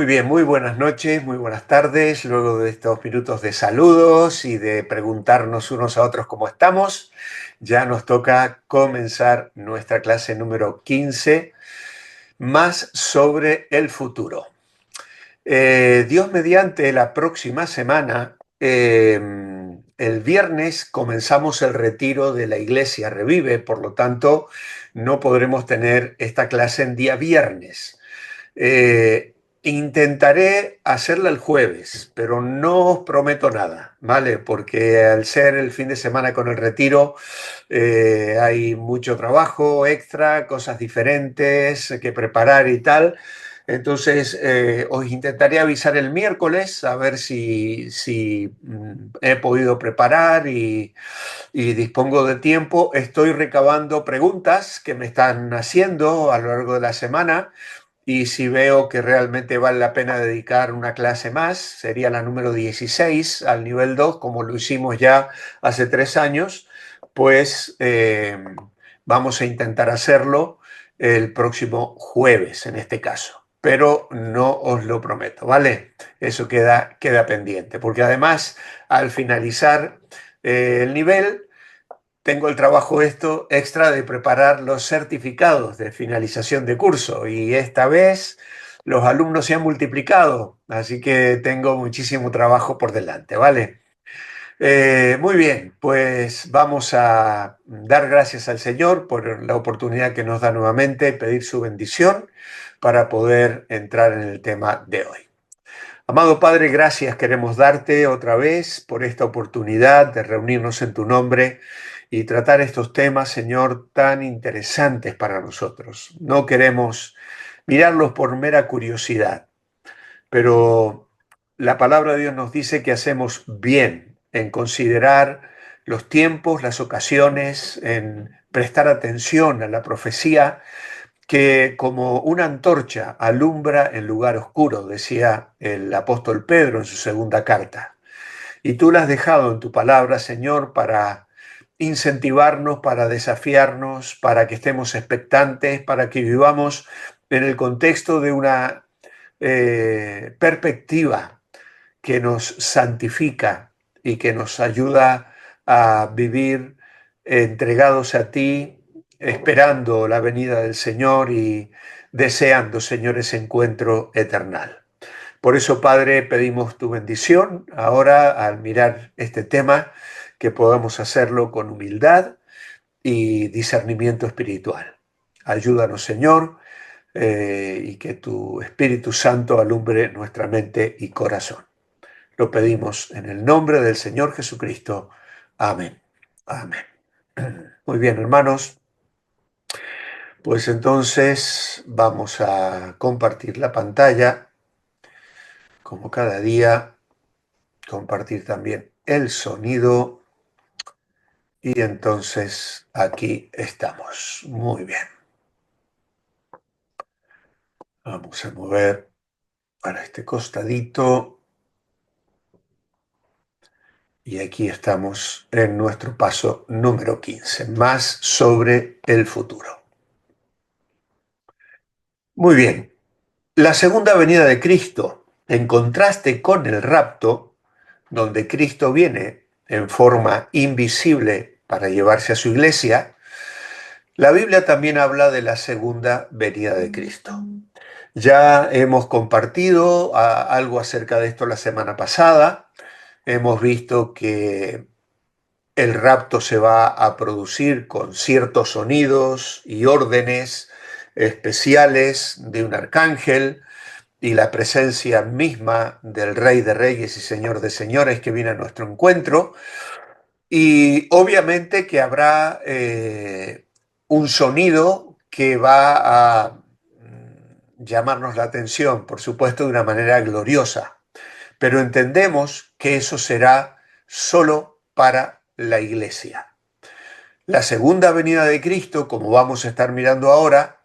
Muy bien, muy buenas noches, muy buenas tardes. Luego de estos minutos de saludos y de preguntarnos unos a otros cómo estamos, ya nos toca comenzar nuestra clase número 15, más sobre el futuro. Dios mediante, la próxima semana, el viernes comenzamos el retiro de la Iglesia Revive, por lo tanto no podremos tener esta clase en día viernes. Intentaré hacerla el jueves, pero no os prometo nada, ¿vale? Porque al ser el fin de semana con el retiro, hay mucho trabajo extra, cosas diferentes que preparar y tal. Entonces, os intentaré avisar el miércoles a ver si he podido preparar y dispongo de tiempo. Estoy recabando preguntas que me están haciendo a lo largo de la semana. Y si veo que realmente vale la pena dedicar una clase más, sería la número 16 al nivel 2, como lo hicimos ya hace 3 años, pues vamos a intentar hacerlo el próximo jueves en este caso. Pero no os lo prometo, ¿vale? Eso queda pendiente, porque además al finalizar el nivel tengo el trabajo extra de preparar los certificados de finalización de curso y esta vez los alumnos se han multiplicado, así que tengo muchísimo trabajo por delante, ¿vale? Muy bien, pues vamos a dar gracias al Señor por la oportunidad que nos da nuevamente, pedir su bendición para poder entrar en el tema de hoy. Amado Padre, gracias queremos darte otra vez por esta oportunidad de reunirnos en tu nombre y tratar estos temas, Señor, tan interesantes para nosotros. No queremos mirarlos por mera curiosidad, pero la palabra de Dios nos dice que hacemos bien en considerar los tiempos, las ocasiones, en prestar atención a la profecía que como una antorcha alumbra en lugar oscuro, decía el apóstol Pedro en su segunda carta. Y tú la has dejado en tu palabra, Señor, para incentivarnos, para desafiarnos, para que estemos expectantes, para que vivamos en el contexto de una perspectiva que nos santifica y que nos ayuda a vivir entregados a ti, esperando la venida del Señor y deseando, Señor, ese encuentro eternal. Por eso, Padre, pedimos tu bendición ahora al mirar este tema, que podamos hacerlo con humildad y discernimiento espiritual. Ayúdanos, Señor, y que tu Espíritu Santo alumbre nuestra mente y corazón. Lo pedimos en el nombre del Señor Jesucristo. Amén. Amén. Muy bien, hermanos. Pues entonces vamos a compartir la pantalla, como cada día, compartir también el sonido y entonces aquí estamos. Muy bien. Vamos a mover para este costadito y aquí estamos en nuestro paso número 15, más sobre el futuro. Muy bien. La segunda venida de Cristo, en contraste con el rapto, donde Cristo viene en forma invisible para llevarse a su iglesia, la Biblia también habla de la segunda venida de Cristo. Ya hemos compartido algo acerca de esto la semana pasada. Hemos visto que el rapto se va a producir con ciertos sonidos y órdenes especiales de un arcángel y la presencia misma del Rey de Reyes y Señor de Señores que viene a nuestro encuentro. Y obviamente que habrá un sonido que va a llamarnos la atención, por supuesto, de una manera gloriosa. Pero entendemos que eso será solo para la iglesia. La segunda venida de Cristo, como vamos a estar mirando ahora,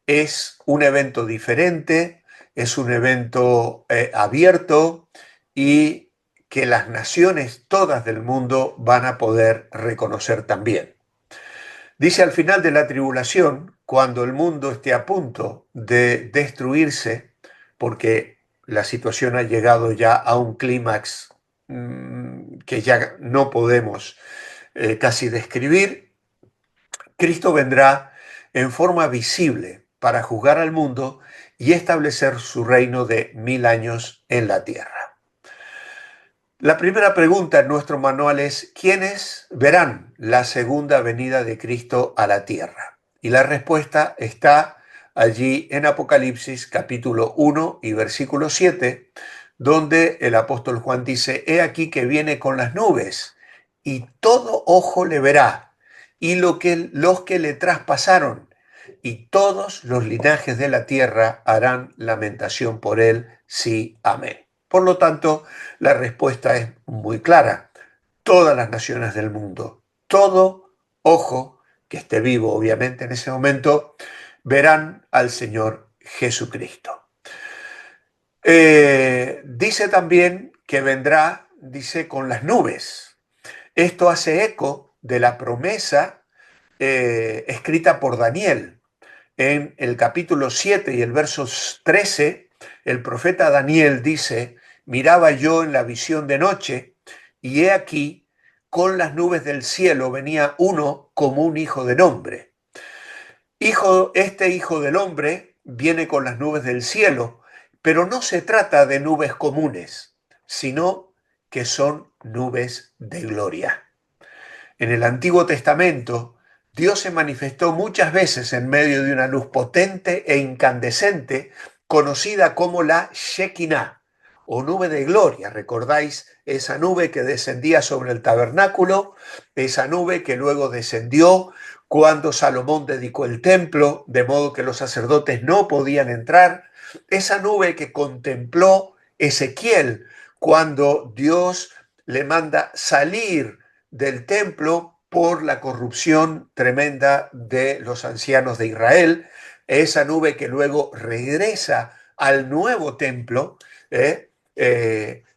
es un evento diferente, es un evento abierto y que las naciones todas del mundo van a poder reconocer también. Dice al final de la tribulación, cuando el mundo esté a punto de destruirse, porque la situación ha llegado ya a un clímax que ya no podemos casi describir. Cristo vendrá en forma visible para juzgar al mundo y establecer su reino de 1000 años en la tierra. La primera pregunta en nuestro manual es: ¿quiénes verán la segunda venida de Cristo a la tierra? Y la respuesta está allí en Apocalipsis capítulo 1 y versículo 7, donde el apóstol Juan dice: he aquí que viene con las nubes, y todo ojo le verá, y los que le traspasaron, y todos los linajes de la tierra harán lamentación por él. Sí, amén. Por lo tanto, la respuesta es muy clara. Todas las naciones del mundo, todo ojo que esté vivo, obviamente, en ese momento, verán al Señor Jesucristo. Dice también que vendrá, dice, con las nubes. Esto hace eco de la promesa escrita por Daniel. En el capítulo 7 y el verso 13, el profeta Daniel dice: miraba yo en la visión de noche, y he aquí, con las nubes del cielo venía uno como un hijo del hombre. Este hijo del hombre viene con las nubes del cielo, pero no se trata de nubes comunes, sino que son nubes de gloria. En el Antiguo Testamento, Dios se manifestó muchas veces en medio de una luz potente e incandescente, conocida como la Shekinah, o nube de gloria. ¿Recordáis esa nube que descendía sobre el tabernáculo? Esa nube que luego descendió cuando Salomón dedicó el templo, de modo que los sacerdotes no podían entrar. Esa nube que contempló Ezequiel cuando Dios le manda salir del templo por la corrupción tremenda de los ancianos de Israel, esa nube que luego regresa al nuevo templo,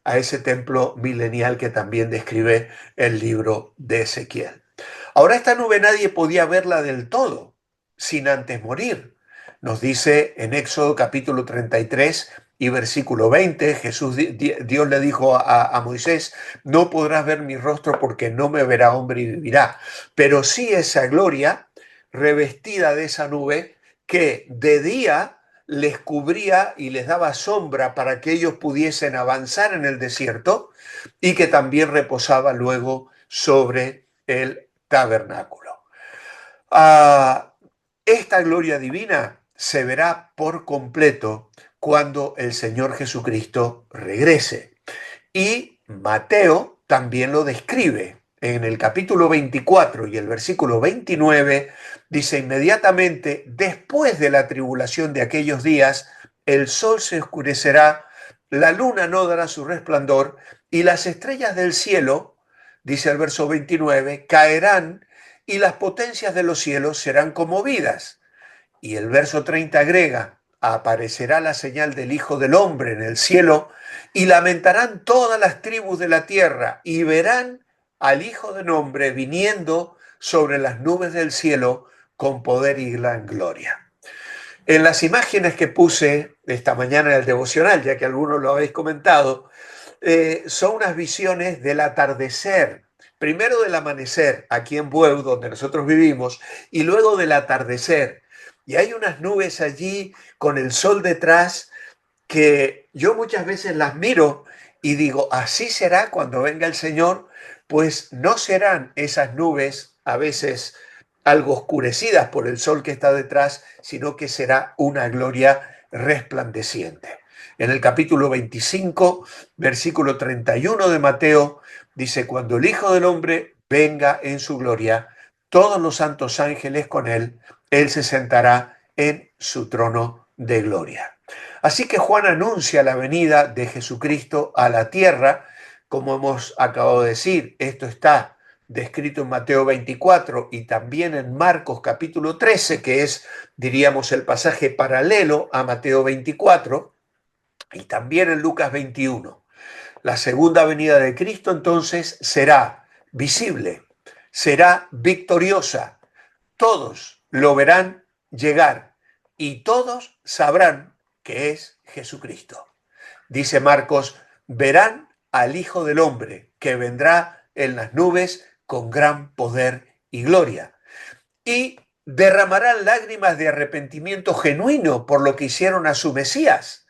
a ese templo milenial que también describe el libro de Ezequiel. Ahora, esta nube nadie podía verla del todo sin antes morir. Nos dice en Éxodo capítulo 33 y versículo 20, Dios le dijo a Moisés: no podrás ver mi rostro porque no me verá hombre y vivirá. Pero sí esa gloria revestida de esa nube que de día les cubría y les daba sombra para que ellos pudiesen avanzar en el desierto, y que también reposaba luego sobre el tabernáculo. Esta gloria divina se verá por completo cuando el Señor Jesucristo regrese. Y Mateo también lo describe. En el capítulo 24 y el versículo 29 dice: inmediatamente después de la tribulación de aquellos días, el sol se oscurecerá, la luna no dará su resplandor, y las estrellas del cielo, dice el verso 29, caerán, y las potencias de los cielos serán conmovidas. Y el verso 30 agrega: aparecerá la señal del Hijo del Hombre en el cielo, y lamentarán todas las tribus de la tierra, y verán al Hijo del Hombre viniendo sobre las nubes del cielo con poder y gran gloria. En las imágenes que puse esta mañana en el devocional, ya que algunos lo habéis comentado, son unas visiones del atardecer. Primero del amanecer, aquí en Bueu, donde nosotros vivimos, y luego del atardecer. Y hay unas nubes allí con el sol detrás que yo muchas veces las miro y digo: así será cuando venga el Señor. Pues no serán esas nubes a veces algo oscurecidas por el sol que está detrás, sino que será una gloria resplandeciente. En el capítulo 25, versículo 31 de Mateo, dice: cuando el Hijo del Hombre venga en su gloria, todos los santos ángeles con él, él se sentará en su trono de gloria. Así que Juan anuncia la venida de Jesucristo a la tierra, como hemos acabado de decir. Esto está descrito en Mateo 24 y también en Marcos capítulo 13, que es, diríamos, el pasaje paralelo a Mateo 24, y también en Lucas 21. La segunda venida de Cristo entonces será visible, será victoriosa. Todos lo verán llegar y todos sabrán que es Jesucristo. dice Marcos, verán al Hijo del Hombre, que vendrá en las nubes con gran poder y gloria. Y derramarán lágrimas de arrepentimiento genuino por lo que hicieron a su Mesías.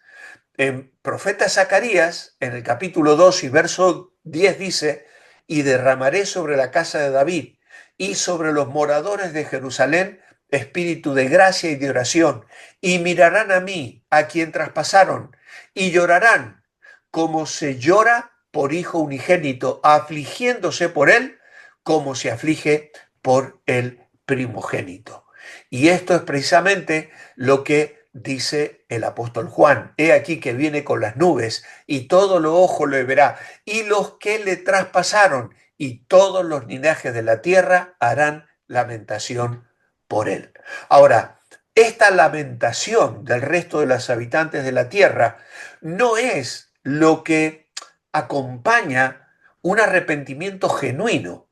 En profeta Zacarías, en el capítulo 2 y verso 10 dice, y derramaré sobre la casa de David y sobre los moradores de Jerusalén espíritu de gracia y de oración, y mirarán a mí, a quien traspasaron, y llorarán como se llora por hijo unigénito, afligiéndose por él como se aflige por el primogénito. Y esto es precisamente lo que dice el apóstol Juan. He aquí que viene con las nubes y todo lo ojo le verá, y los que le traspasaron y todos los linajes de la tierra harán lamentación por él. Ahora, esta lamentación del resto de los habitantes de la tierra no es lo que acompaña un arrepentimiento genuino.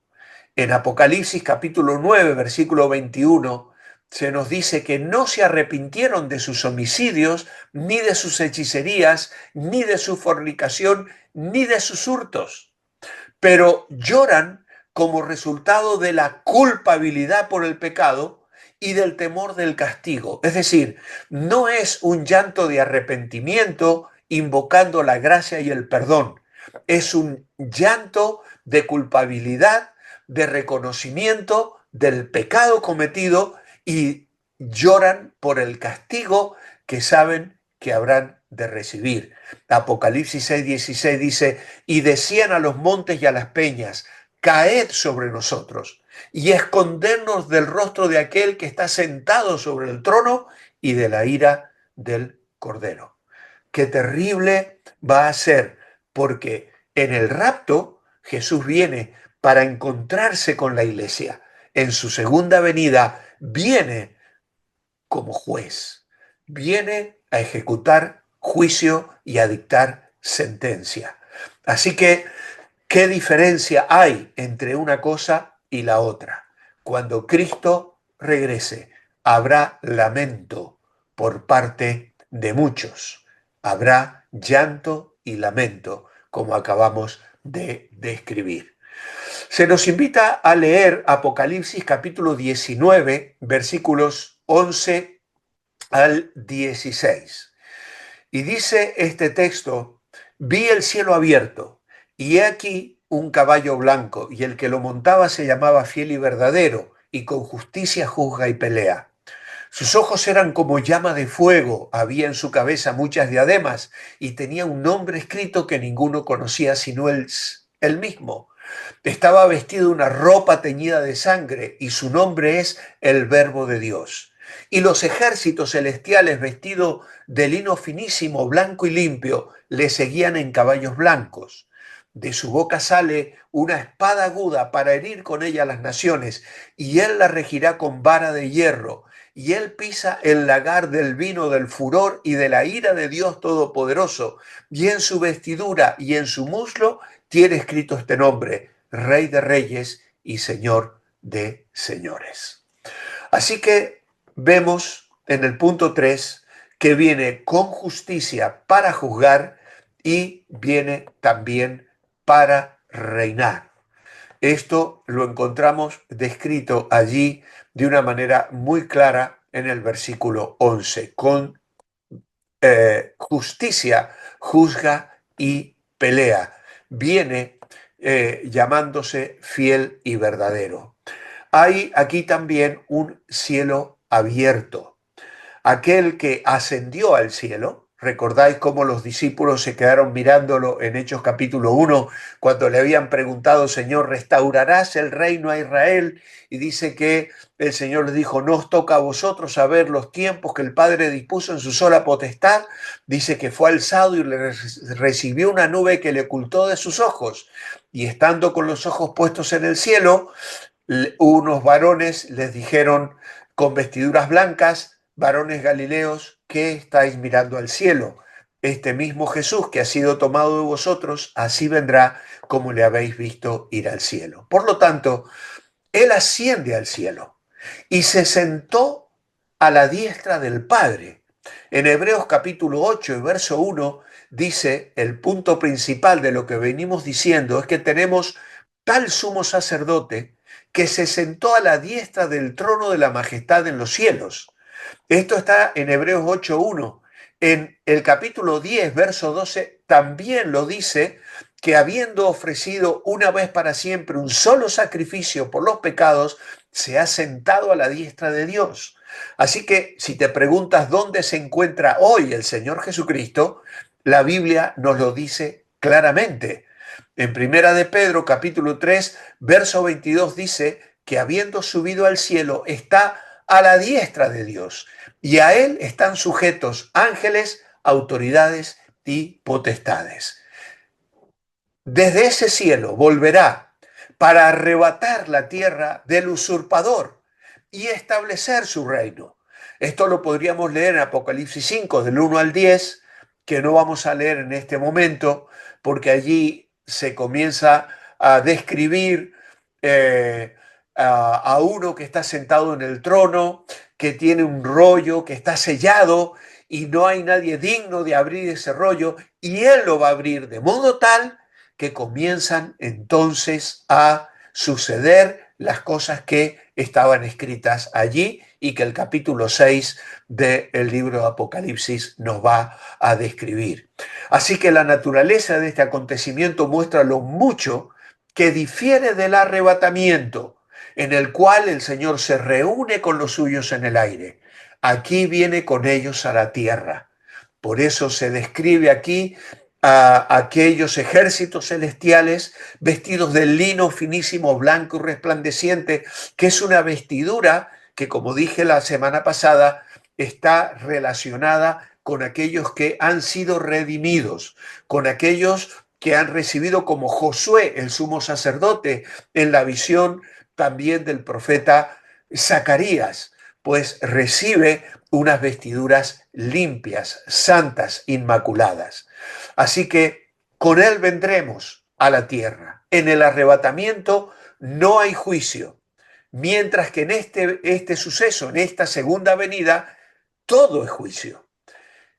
En Apocalipsis capítulo 9, versículo 21, se nos dice que no se arrepintieron de sus homicidios, ni de sus hechicerías, ni de su fornicación, ni de sus hurtos, pero lloran como resultado de la culpabilidad por el pecado y del temor del castigo. Es decir, no es un llanto de arrepentimiento invocando la gracia y el perdón, es un llanto de culpabilidad, de reconocimiento del pecado cometido, y lloran por el castigo que saben que habrán de recibir. Apocalipsis 6:16 dice, y decían a los montes y a las peñas, caed sobre nosotros y escondernos del rostro de aquel que está sentado sobre el trono y de la ira del Cordero. Qué terrible va a ser, porque en el rapto Jesús viene para encontrarse con la iglesia. En su segunda venida viene como juez, viene a ejecutar juicio y a dictar sentencia. Así que, ¿qué diferencia hay entre una cosa y la otra? Cuando Cristo regrese, habrá lamento por parte de muchos. Habrá llanto y lamento, como acabamos de describir. Se nos invita a leer Apocalipsis capítulo 19, versículos 11 al 16. Y dice este texto, vi el cielo abierto, y he aquí un caballo blanco, y el que lo montaba se llamaba Fiel y Verdadero, y con justicia juzga y pelea. Sus ojos eran como llama de fuego, había en su cabeza muchas diademas, y tenía un nombre escrito que ninguno conocía sino él mismo. Estaba vestido de una ropa teñida de sangre, y su nombre es el Verbo de Dios. Y los ejércitos celestiales, vestidos de lino finísimo, blanco y limpio, le seguían en caballos blancos. De su boca sale una espada aguda para herir con ella a las naciones, y él la regirá con vara de hierro. Y él pisa el lagar del vino del furor y de la ira de Dios Todopoderoso. Y en su vestidura y en su muslo tiene escrito este nombre: Rey de Reyes y Señor de Señores. Así que vemos en el punto 3 que viene con justicia para juzgar y viene también para reinar. Esto lo encontramos descrito allí de una manera muy clara en el versículo 11. Con justicia juzga y pelea. Viene llamándose fiel y verdadero. Hay aquí también un cielo abierto. Aquel que ascendió al cielo, recordáis cómo los discípulos se quedaron mirándolo en Hechos capítulo 1, cuando le habían preguntado, Señor, ¿restaurarás el reino a Israel? Y dice que el Señor les dijo, no os toca a vosotros saber los tiempos que el Padre dispuso en su sola potestad. Dice que fue alzado y le recibió una nube que le ocultó de sus ojos. Y estando con los ojos puestos en el cielo, unos varones les dijeron con vestiduras blancas, varones galileos, ¿qué estáis mirando al cielo? Este mismo Jesús que ha sido tomado de vosotros, así vendrá como le habéis visto ir al cielo. Por lo tanto, Él asciende al cielo y se sentó a la diestra del Padre. En Hebreos capítulo 8 y verso 1 dice, el punto principal de lo que venimos diciendo es que tenemos tal sumo sacerdote que se sentó a la diestra del trono de la majestad en los cielos. Esto está en Hebreos 8.1. En el capítulo 10, verso 12, también lo dice, que habiendo ofrecido una vez para siempre un solo sacrificio por los pecados, se ha sentado a la diestra de Dios. Así que si te preguntas dónde se encuentra hoy el Señor Jesucristo, la Biblia nos lo dice claramente. En Primera de Pedro, capítulo 3, verso 22 dice que habiendo subido al cielo está a la diestra de Dios, y a él están sujetos ángeles, autoridades y potestades. Desde ese cielo volverá para arrebatar la tierra del usurpador y establecer su reino. Esto lo podríamos leer en Apocalipsis 5, del 1 al 10, que no vamos a leer en este momento, porque allí se comienza a describir a uno que está sentado en el trono, que tiene un rollo, que está sellado, y no hay nadie digno de abrir ese rollo, y él lo va a abrir de modo tal que comienzan entonces a suceder las cosas que estaban escritas allí y que el capítulo 6 del libro de Apocalipsis nos va a describir. Así que la naturaleza de este acontecimiento muestra lo mucho que difiere del arrebatamiento, en el cual el Señor se reúne con los suyos en el aire. Aquí viene con ellos a la tierra. Por eso se describe aquí a aquellos ejércitos celestiales vestidos de lino finísimo, blanco y resplandeciente, que es una vestidura que, como dije la semana pasada, está relacionada con aquellos que han sido redimidos, con aquellos que han recibido como Josué, el sumo sacerdote, en la visión también del profeta Zacarías, pues recibe unas vestiduras limpias, santas, inmaculadas. Así que con él vendremos a la tierra. En el arrebatamiento no hay juicio, mientras que en este suceso, en esta segunda venida, todo es juicio.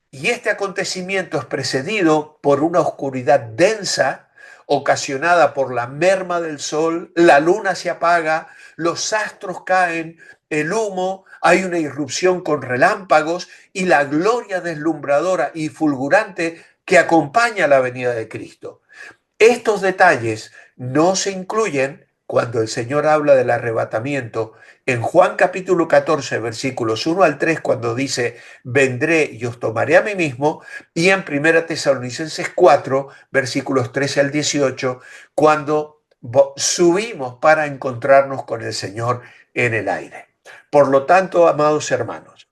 Y este acontecimiento es precedido por una oscuridad densa, ocasionada por la merma del sol, la luna se apaga, los astros caen, el humo, hay una irrupción con relámpagos y la gloria deslumbradora y fulgurante que acompaña la venida de Cristo. Estos detalles no se incluyen cuando el Señor habla del arrebatamiento en Juan capítulo 14, versículos 1 al 3, cuando dice, vendré y os tomaré a mí mismo, y en 1 Tesalonicenses 4, versículos 13 al 18, cuando subimos para encontrarnos con el Señor en el aire. Por lo tanto, amados hermanos,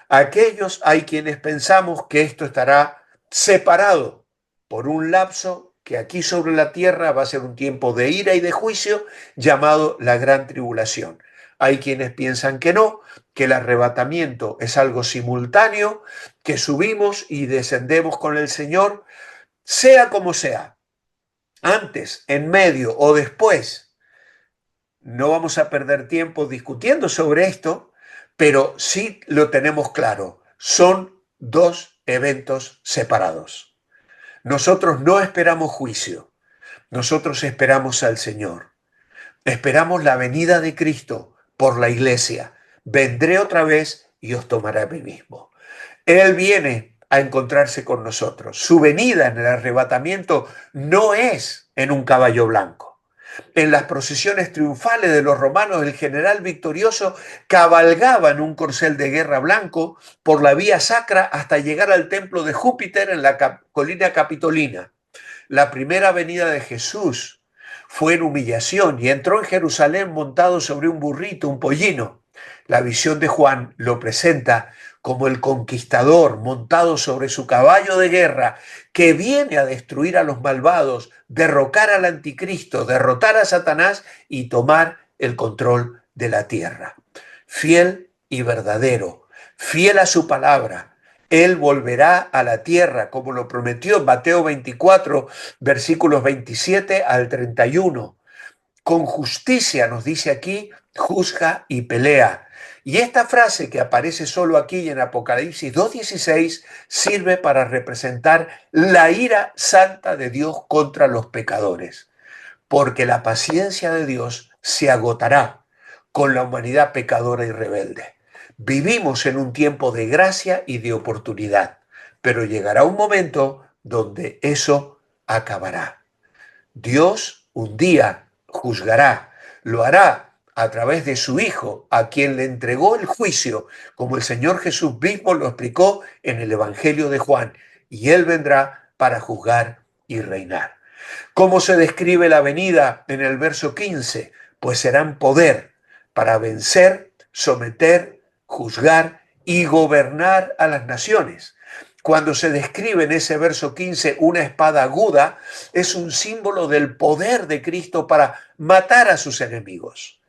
aquellos hay quienes pensamos que esto estará separado por un lapso que aquí sobre la tierra va a ser un tiempo de ira y de juicio llamado la gran tribulación. Hay quienes piensan que no, que el arrebatamiento es algo simultáneo, que subimos y descendemos con el Señor, sea como sea, antes, en medio o después. No vamos a perder tiempo discutiendo sobre esto, pero sí lo tenemos claro. Son dos eventos separados. Nosotros no esperamos juicio, nosotros esperamos al Señor. Esperamos la venida de Cristo por la iglesia. Vendré otra vez y os tomaré a mí mismo. Él viene a encontrarse con nosotros. Su venida en el arrebatamiento no es en un caballo blanco. En las procesiones triunfales de los romanos, el general victorioso cabalgaba en un corcel de guerra blanco por la vía sacra hasta llegar al templo de Júpiter en la colina capitolina. La primera venida de Jesús fue en humillación y entró en Jerusalén montado sobre un burrito, un pollino. La visión de Juan lo presenta como el conquistador montado sobre su caballo de guerra que viene a destruir a los malvados, derrocar al anticristo, derrotar a Satanás y tomar el control de la tierra. Fiel y verdadero, fiel a su palabra. Él volverá a la tierra, como lo prometió en Mateo 24, versículos 27 al 31. con justicia, nos dice aquí, juzga y pelea. Y esta frase que aparece solo aquí en Apocalipsis 2:16 sirve para representar la ira santa de Dios contra los pecadores, porque la paciencia de Dios se agotará con la humanidad pecadora y rebelde. Vivimos en un tiempo de gracia y de oportunidad, pero llegará un momento donde eso acabará. Dios un día juzgará, lo hará a través de su Hijo, a quien le entregó el juicio, como el Señor Jesús mismo lo explicó en el Evangelio de Juan, y Él vendrá para juzgar y reinar. ¿Cómo se describe la venida en el verso 15? Pues serán poder para vencer, someter, juzgar y gobernar a las naciones. Cuando se describe en ese verso 15 una espada aguda, es un símbolo del poder de Cristo para matar a sus enemigos.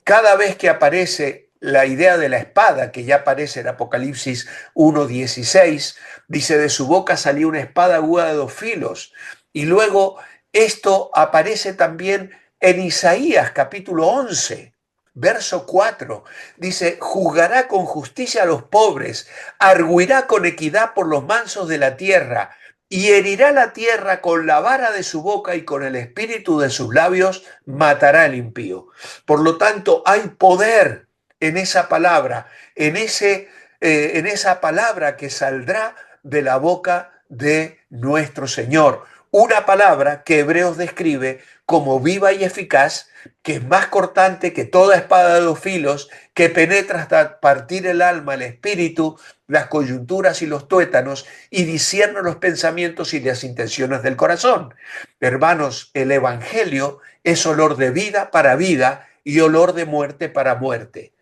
Cada vez que aparece la idea de la espada, que ya aparece en Apocalipsis 1:16, dice, de su boca salió una espada aguda de 2 filos. Y luego esto aparece también en Isaías capítulo 11, verso 4. Dice, juzgará con justicia a los pobres, argüirá con equidad por los mansos de la tierra, y herirá la tierra con la vara de su boca y con el espíritu de sus labios matará al impío. Por lo tanto, hay poder en esa palabra, en esa palabra que saldrá de la boca de nuestro Señor. Una palabra que Hebreos describe como viva y eficaz, que es más cortante que toda espada de 2 filos, que penetra hasta partir el alma, el espíritu, las coyunturas y los tuétanos, y discierne los pensamientos y las intenciones del corazón. Hermanos, el Evangelio es olor de vida para vida y olor de muerte para muerte.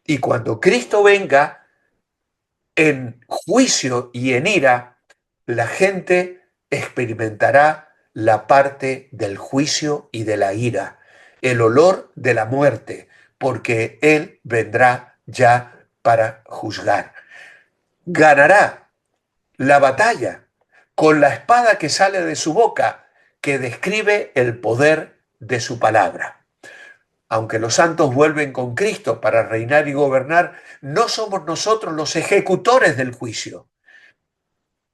Y cuando Cristo venga en juicio y en ira, la gente experimentará la parte del juicio y de la ira, el olor de la muerte, porque Él vendrá ya para juzgar. Ganará la batalla con la espada que sale de su boca, que describe el poder de su palabra. Aunque los santos vuelven con Cristo para reinar y gobernar, no somos nosotros los ejecutores del juicio.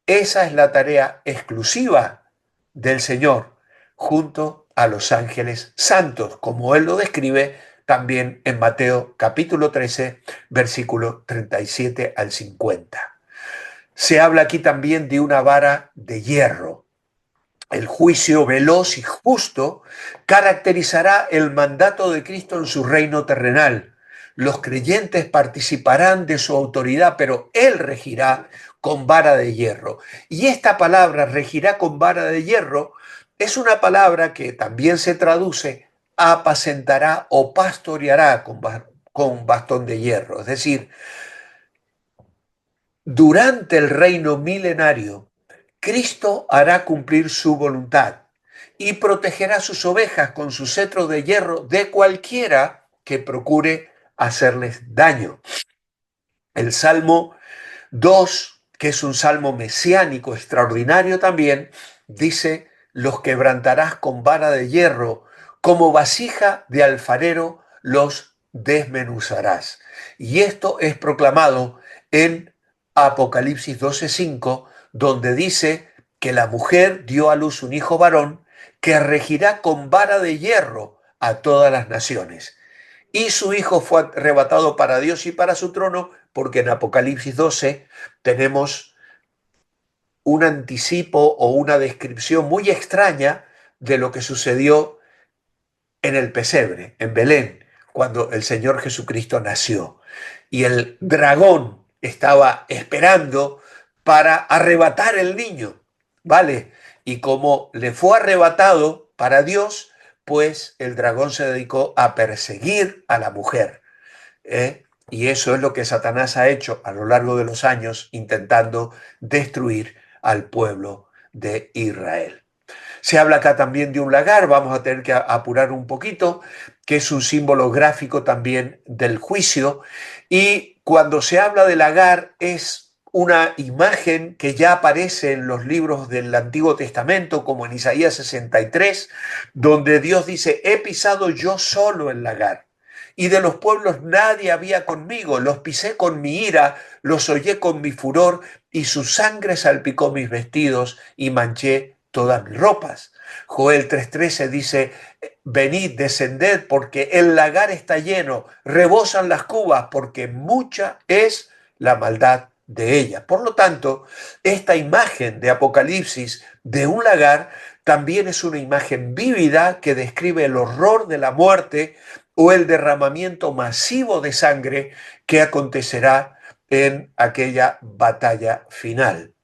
Esa es la tarea exclusiva del Señor, junto a los ángeles santos, como Él lo describe también en Mateo capítulo 13, versículo 37 al 50. Se habla aquí también de una vara de hierro. El juicio veloz y justo caracterizará el mandato de Cristo en su reino terrenal. Los creyentes participarán de su autoridad, pero Él regirá con vara de hierro. Y esta palabra, regirá con vara de hierro, es una palabra que también se traduce apacentará o pastoreará con bastón de hierro. Es decir, durante el reino milenario, Cristo hará cumplir su voluntad y protegerá sus ovejas con su cetro de hierro de cualquiera que procure hacerles daño. El Salmo 2, que es un salmo mesiánico extraordinario también, dice, los quebrantarás con vara de hierro, como vasija de alfarero los desmenuzarás. Y esto es proclamado en Apocalipsis 12:5, donde dice que la mujer dio a luz un hijo varón que regirá con vara de hierro a todas las naciones. Y su hijo fue arrebatado para Dios y para su trono, porque en Apocalipsis 12 tenemos un anticipo o una descripción muy extraña de lo que sucedió en el pesebre, en Belén, cuando el Señor Jesucristo nació. Y el dragón estaba esperando para arrebatar el niño, ¿vale? Y como le fue arrebatado para Dios, pues el dragón se dedicó a perseguir a la mujer. Y eso es lo que Satanás ha hecho a lo largo de los años, intentando destruir al pueblo de Israel. Se habla acá también de un lagar, vamos a tener que apurar un poquito, que es un símbolo gráfico también del juicio. Y cuando se habla de lagar es una imagen que ya aparece en los libros del Antiguo Testamento, como en Isaías 63, donde Dios dice: he pisado yo solo el lagar, y de los pueblos nadie había conmigo, los pisé con mi ira, los hollé con mi furor, y su sangre salpicó mis vestidos y manché todas mis ropas. Joel 3:13 dice: venid, descended, porque el lagar está lleno, rebosan las cubas, porque mucha es la maldad de ella. Por lo tanto, esta imagen de Apocalipsis de un lagar también es una imagen vívida que describe el horror de la muerte o el derramamiento masivo de sangre que acontecerá en aquella batalla final.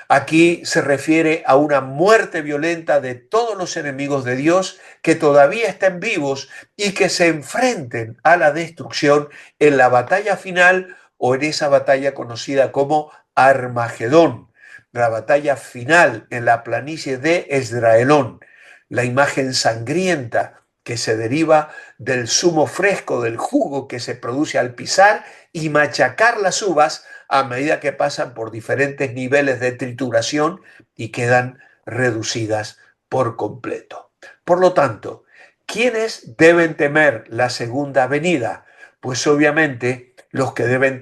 Aquí se refiere a una muerte violenta de todos los enemigos de Dios que todavía estén vivos y que se enfrenten a la destrucción en la batalla final o en esa batalla conocida como Armagedón, la batalla final en la planicie de Esdraelón, la imagen sangrienta que se deriva del zumo fresco, del jugo que se produce al pisar y machacar las uvas a medida que pasan por diferentes niveles de trituración y quedan reducidas por completo. Por lo tanto, ¿quiénes deben temer la segunda venida? Pues obviamente los que deben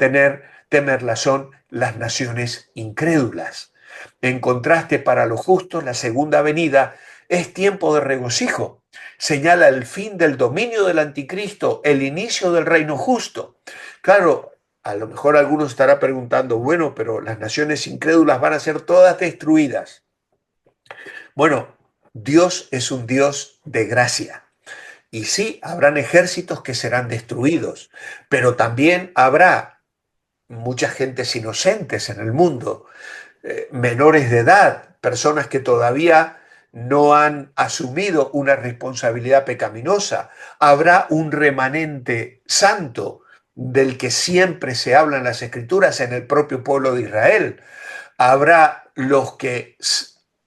temerla son las naciones incrédulas. En contraste, para los justos, la segunda venida es tiempo de regocijo. Señala el fin del dominio del anticristo, el inicio del reino justo. Claro, a lo mejor alguno estará preguntando: bueno, pero las naciones incrédulas van a ser todas destruidas. Bueno, Dios es un Dios de gracia. Y sí, habrán ejércitos que serán destruidos, pero también habrá muchas gentes inocentes en el mundo, menores de edad, personas que todavía no han asumido una responsabilidad pecaminosa. Habrá un remanente santo del que siempre se habla en las Escrituras, en el propio pueblo de Israel. Habrá los que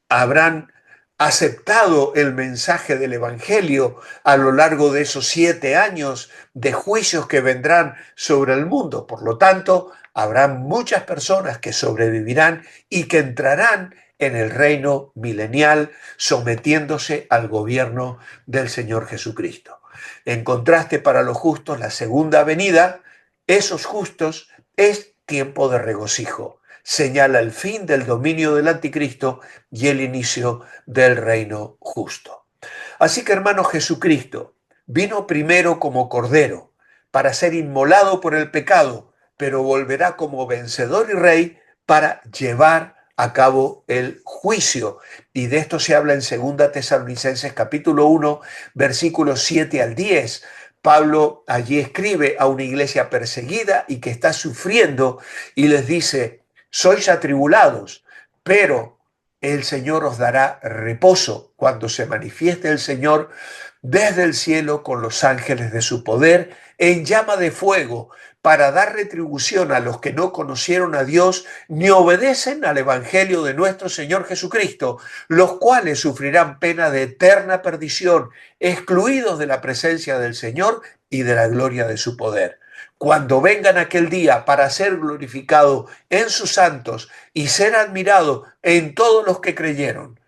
habrán aceptado el mensaje del Evangelio a lo largo de esos 7 años de juicios que vendrán sobre el mundo. Por lo tanto, habrá muchas personas que sobrevivirán y que entrarán en el reino milenial sometiéndose al gobierno del Señor Jesucristo. En contraste, para los justos, la segunda venida, esos justos, es tiempo de regocijo. Señala el fin del dominio del anticristo y el inicio del reino justo. Así que, hermanos, Jesucristo vino primero como cordero para ser inmolado por el pecado, pero volverá como vencedor y rey para llevar a cabo el juicio. Y de esto se habla en 2 Tesalonicenses capítulo 1, versículos 7 al 10. Pablo allí escribe a una iglesia perseguida y que está sufriendo y les dice: sois atribulados, pero el Señor os dará reposo cuando se manifieste el Señor desde el cielo con los ángeles de su poder en llama de fuego, para dar retribución a los que no conocieron a Dios ni obedecen al Evangelio de nuestro Señor Jesucristo, los cuales sufrirán pena de eterna perdición, excluidos de la presencia del Señor y de la gloria de su poder. Cuando vengan aquel día para ser glorificado en sus santos y ser admirado en todos los que creyeron.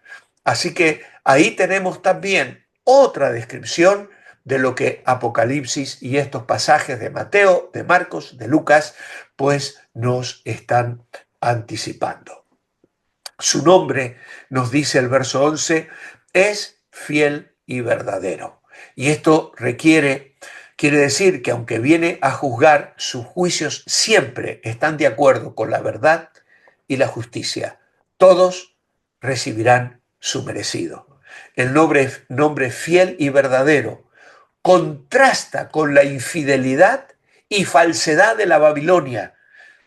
Así que ahí tenemos también otra descripción de lo que Apocalipsis y estos pasajes de Mateo, de Marcos, de Lucas, pues nos están anticipando. Su nombre, nos dice el verso 11, es fiel y verdadero. Y esto quiere decir que aunque viene a juzgar, sus juicios siempre están de acuerdo con la verdad y la justicia. Todos recibirán su merecido. El nombre fiel y verdadero contrasta con la infidelidad y falsedad de la Babilonia,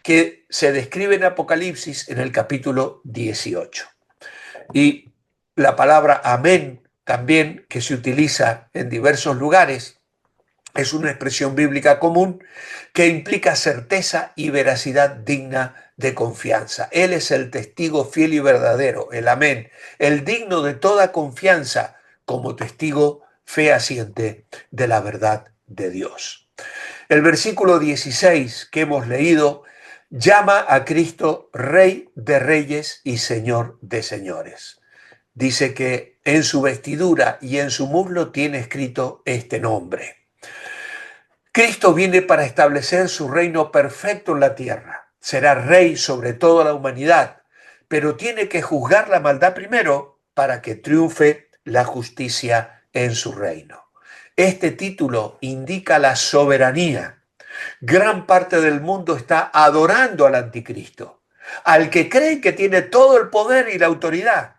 que se describe en Apocalipsis en el capítulo 18. Y la palabra amén, también, que se utiliza en diversos lugares, es una expresión bíblica común que implica certeza y veracidad digna de confianza. Él es el testigo fiel y verdadero, el amén, el digno de toda confianza como testigo fehaciente de la verdad de Dios. El versículo 16 que hemos leído llama a Cristo Rey de Reyes y Señor de Señores. Dice que en su vestidura y en su muslo tiene escrito este nombre. Cristo viene para establecer su reino perfecto en la tierra. Será rey sobre toda la humanidad, pero tiene que juzgar la maldad primero para que triunfe la justicia en su reino. Este título indica la soberanía. Gran parte del mundo está adorando al anticristo, al que cree que tiene todo el poder y la autoridad.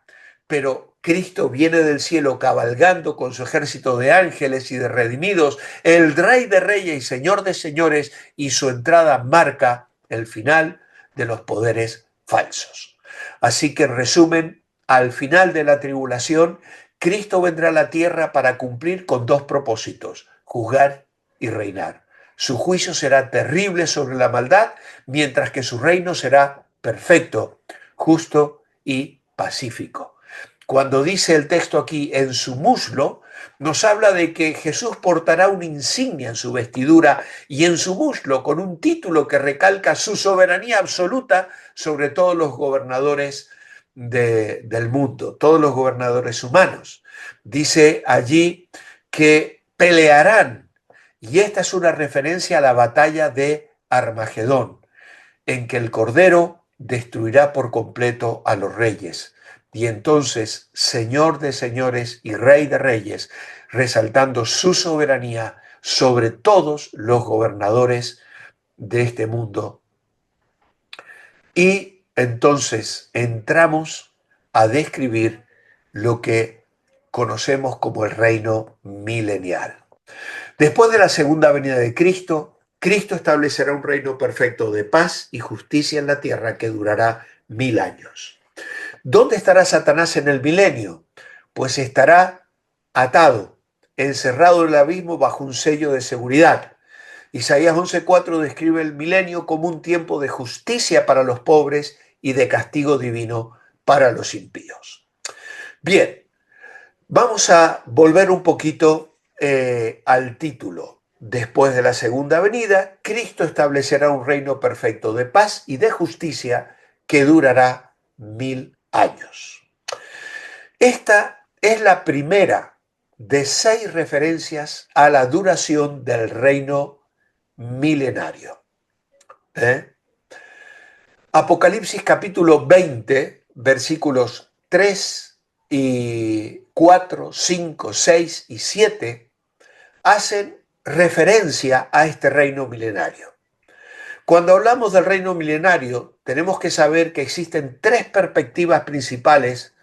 Pero Cristo viene del cielo cabalgando con su ejército de ángeles y de redimidos, el Rey de Reyes y Señor de Señores, y su entrada marca el final de los poderes falsos. Así que en resumen, al final de la tribulación, Cristo vendrá a la tierra para cumplir con dos propósitos: juzgar y reinar. Su juicio será terrible sobre la maldad, mientras que su reino será perfecto, justo y pacífico. Cuando dice el texto aquí en su muslo, nos habla de que Jesús portará una insignia en su vestidura y en su muslo con un título que recalca su soberanía absoluta sobre todos los gobernadores del mundo, todos los gobernadores humanos. Dice allí que pelearán, y esta es una referencia a la batalla de Armagedón, en que el Cordero destruirá por completo a los reyes. Y entonces, Señor de señores y Rey de reyes, resaltando su soberanía sobre todos los gobernadores de este mundo. Y entonces entramos a describir lo que conocemos como el reino milenial. Después de la segunda venida de Cristo, Cristo establecerá un reino perfecto de paz y justicia en la tierra que durará 1000 años. ¿Dónde estará Satanás en el milenio? Pues estará atado, encerrado en el abismo bajo un sello de seguridad. Isaías 11:4 describe el milenio como un tiempo de justicia para los pobres y de castigo divino para los impíos. Bien, vamos a volver un poquito al título. Después de la segunda venida, Cristo establecerá un reino perfecto de paz y de justicia que durará 1000 años. Esta es la primera de 6 referencias a la duración del reino milenario. Apocalipsis capítulo 20, versículos 3 y 4, 5, 6 y 7 hacen referencia a este reino milenario. Cuando hablamos del reino milenario, tenemos que saber que existen 3 perspectivas principales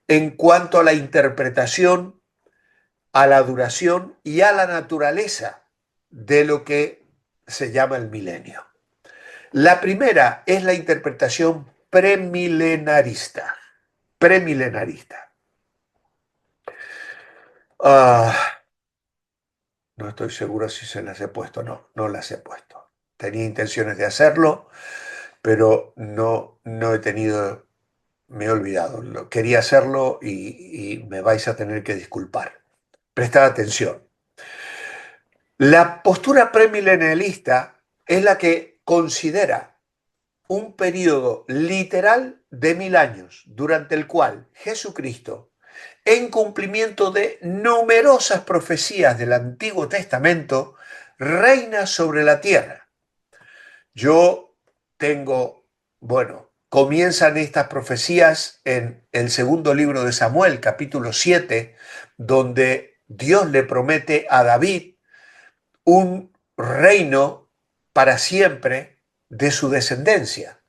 en cuanto a la interpretación, a la duración y a la naturaleza de lo que se llama el milenio. La primera es la interpretación premilenarista. Premilenarista. No estoy seguro si se las he puesto. No, no las he puesto. Tenía intenciones de hacerlo, pero no he tenido, me he olvidado. Quería hacerlo y me vais a tener que disculpar. Prestad atención. La postura premilenialista es la que considera un periodo literal de 1000 años, durante el cual Jesucristo, en cumplimiento de numerosas profecías del Antiguo Testamento, reina sobre la tierra. Yo tengo, comienzan estas profecías en el segundo libro de Samuel, capítulo 7, donde Dios le promete a David un reino para siempre de su descendencia.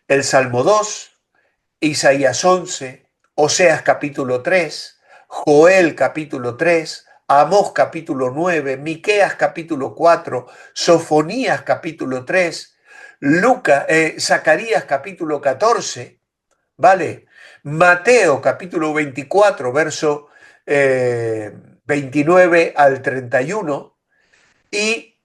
El Salmo 2, Isaías 11, Oseas capítulo 3, Joel capítulo 3, Amós capítulo 9, Miqueas capítulo 4, Sofonías capítulo 3, Zacarías capítulo 14, ¿vale? Mateo capítulo 24, verso 29 al 31 y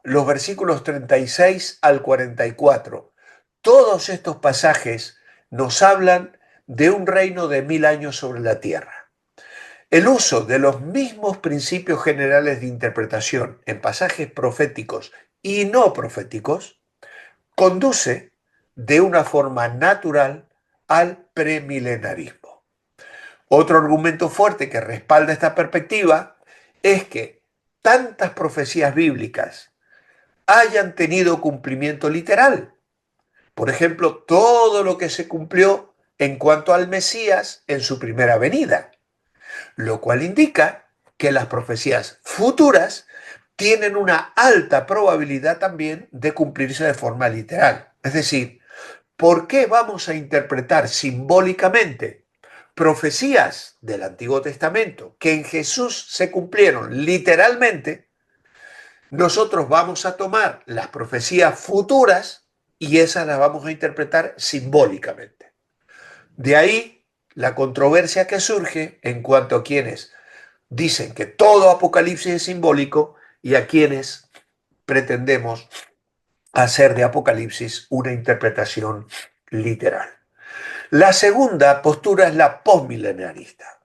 los versículos 36 al 44. Todos estos pasajes nos hablan de un reino de 1000 años sobre la tierra. El uso de los mismos principios generales de interpretación en pasajes proféticos y no proféticos conduce de una forma natural al premilenarismo. Otro argumento fuerte que respalda esta perspectiva es que tantas profecías bíblicas hayan tenido cumplimiento literal. Por ejemplo, todo lo que se cumplió en cuanto al Mesías en su primera venida, lo cual indica que las profecías futuras tienen una alta probabilidad también de cumplirse de forma literal. Es decir, ¿por qué vamos a interpretar simbólicamente profecías del Antiguo Testamento que en Jesús se cumplieron literalmente? Nosotros vamos a tomar las profecías futuras y esas las vamos a interpretar simbólicamente. De ahí la controversia que surge en cuanto a quienes dicen que todo Apocalipsis es simbólico y a quienes pretendemos hacer de Apocalipsis una interpretación literal. La segunda postura es la postmilenarista.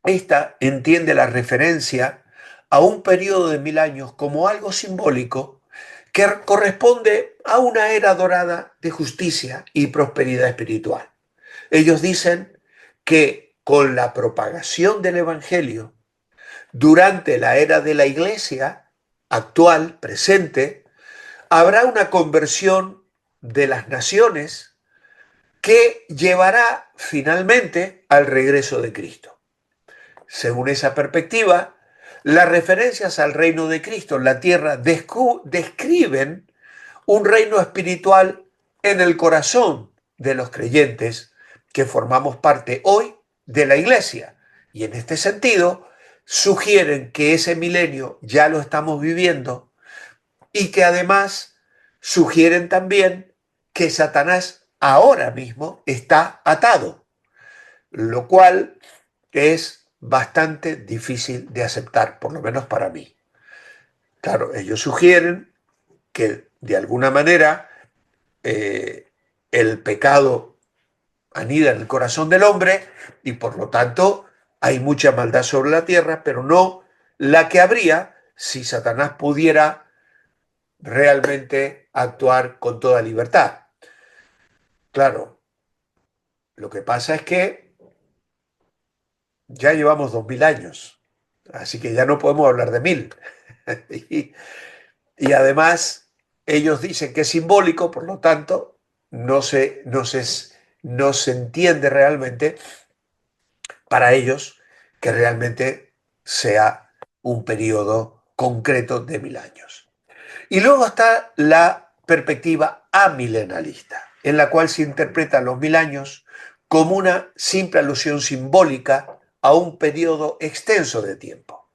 Esta entiende la referencia a un periodo de 1000 años como algo simbólico que corresponde a una era dorada de justicia y prosperidad espiritual. Ellos dicen que con la propagación del Evangelio durante la era de la Iglesia actual, presente, habrá una conversión de las naciones que llevará finalmente al regreso de Cristo. Según esa perspectiva, las referencias al reino de Cristo en la tierra describen un reino espiritual en el corazón de los creyentes que formamos parte hoy de la Iglesia. Y en este sentido, sugieren que ese milenio ya lo estamos viviendo y que además sugieren también que Satanás ahora mismo está atado, lo cual es bastante difícil de aceptar, por lo menos para mí. Claro, ellos sugieren que de alguna manera el pecado anida en el corazón del hombre y por lo tanto hay mucha maldad sobre la tierra, pero no la que habría si Satanás pudiera realmente actuar con toda libertad. Claro, lo que pasa es que ya llevamos 2000 años, así que ya no podemos hablar de 1000. y además ellos dicen que es simbólico, por lo tanto no se entiende realmente para ellos que realmente sea un periodo concreto de 1000 años. Y luego está la perspectiva amilenalista, en la cual se interpretan los 1000 años como una simple alusión simbólica a un periodo extenso de tiempo.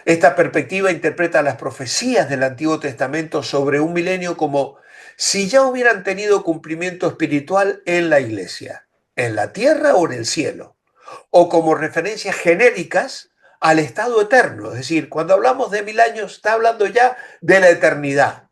Esta perspectiva interpreta las profecías del Antiguo Testamento sobre un milenio como si ya hubieran tenido cumplimiento espiritual en la iglesia, en la tierra o en el cielo, o como referencias genéricas al estado eterno. Es decir, cuando hablamos de 1000 años, está hablando ya de la eternidad.